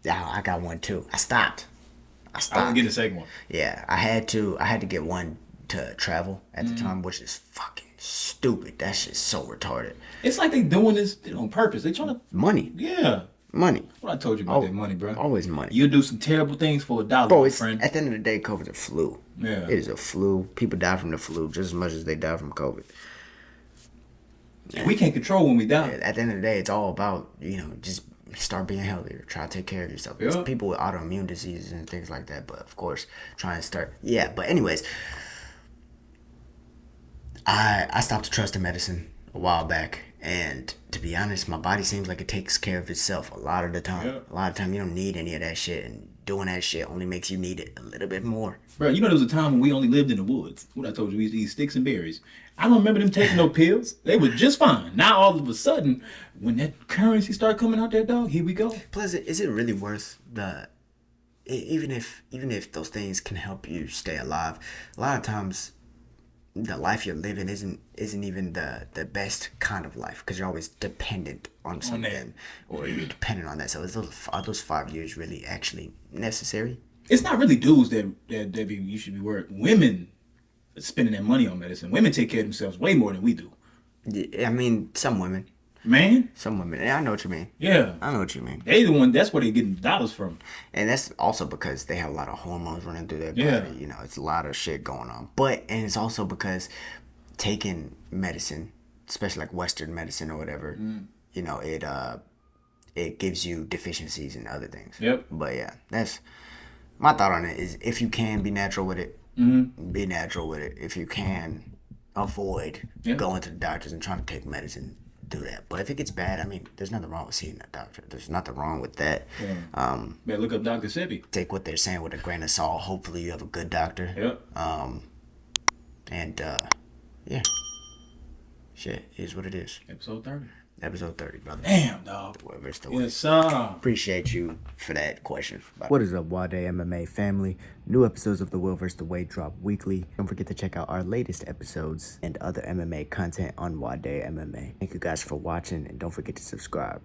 Yeah, I got one too. I stopped. I was getting the second one. Yeah, I had to get one to travel at the time, which is fucking stupid. That shit's so retarded. It's like they doing this on purpose. They trying to money. Yeah. Money. What I told you about that money, bro. Always money. You do some terrible things for $1, bro, my friend. At the end of the day, COVID's a flu. Yeah. It is a flu. People die from the flu just as much as they die from COVID. We can't control when we die. At the end of the day, it's all about, just start being healthier. Try to take care of yourself. Yeah. It's people with autoimmune diseases and things like that. But, of course, trying to start. Yeah, but anyways, I stopped trusting medicine a while back. And to be honest, my body seems like it takes care of itself a lot of the time. Yeah. A lot of the time, you don't need any of that shit. And doing that shit only makes you need it a little bit more. Bro, there was a time when we only lived in the woods. What I told you, we used to eat sticks and berries. I don't remember them taking no pills. They were just fine. Now, all of a sudden, when that currency started coming out there, dog, here we go. Plus, is it really worth even if those things can help you stay alive, a lot of times the life you're living isn't even the best kind of life because you're always dependent on something or you're dependent on that. So are those 5 years really actually necessary? It's not really dudes that you should be worried. Women spending their money on medicine. Women take care of themselves way more than we do. Yeah, I mean, some women. Man? Some women. Yeah, I know what you mean. Yeah. I know what you mean. They the one, that's where they getting dollars from. And that's also because they have a lot of hormones running through their body. Yeah. It's a lot of shit going on. And it's also because taking medicine, especially like Western medicine or whatever, it gives you deficiencies in other things. Yep. But yeah, that's my thought on it is if you can be natural with it, be natural with it. If you can avoid going to the doctors and trying to take medicine, do that. But if it gets bad, I mean, there's nothing wrong with seeing a doctor. There's nothing wrong with that. Yeah. Better look up Dr. Seppi. Take what they're saying with a grain of salt. Hopefully you have a good doctor. Yep. Yeah. Shit is what it is. Episode 30. Episode 30, brother. Damn, dog. Whoever's the Yes, sir. Appreciate you for that question. What is up, Wade MMA family? New episodes of The Will vs. The Way drop weekly. Don't forget to check out our latest episodes and other MMA content on Wade MMA. Thank you guys for watching, and don't forget to subscribe.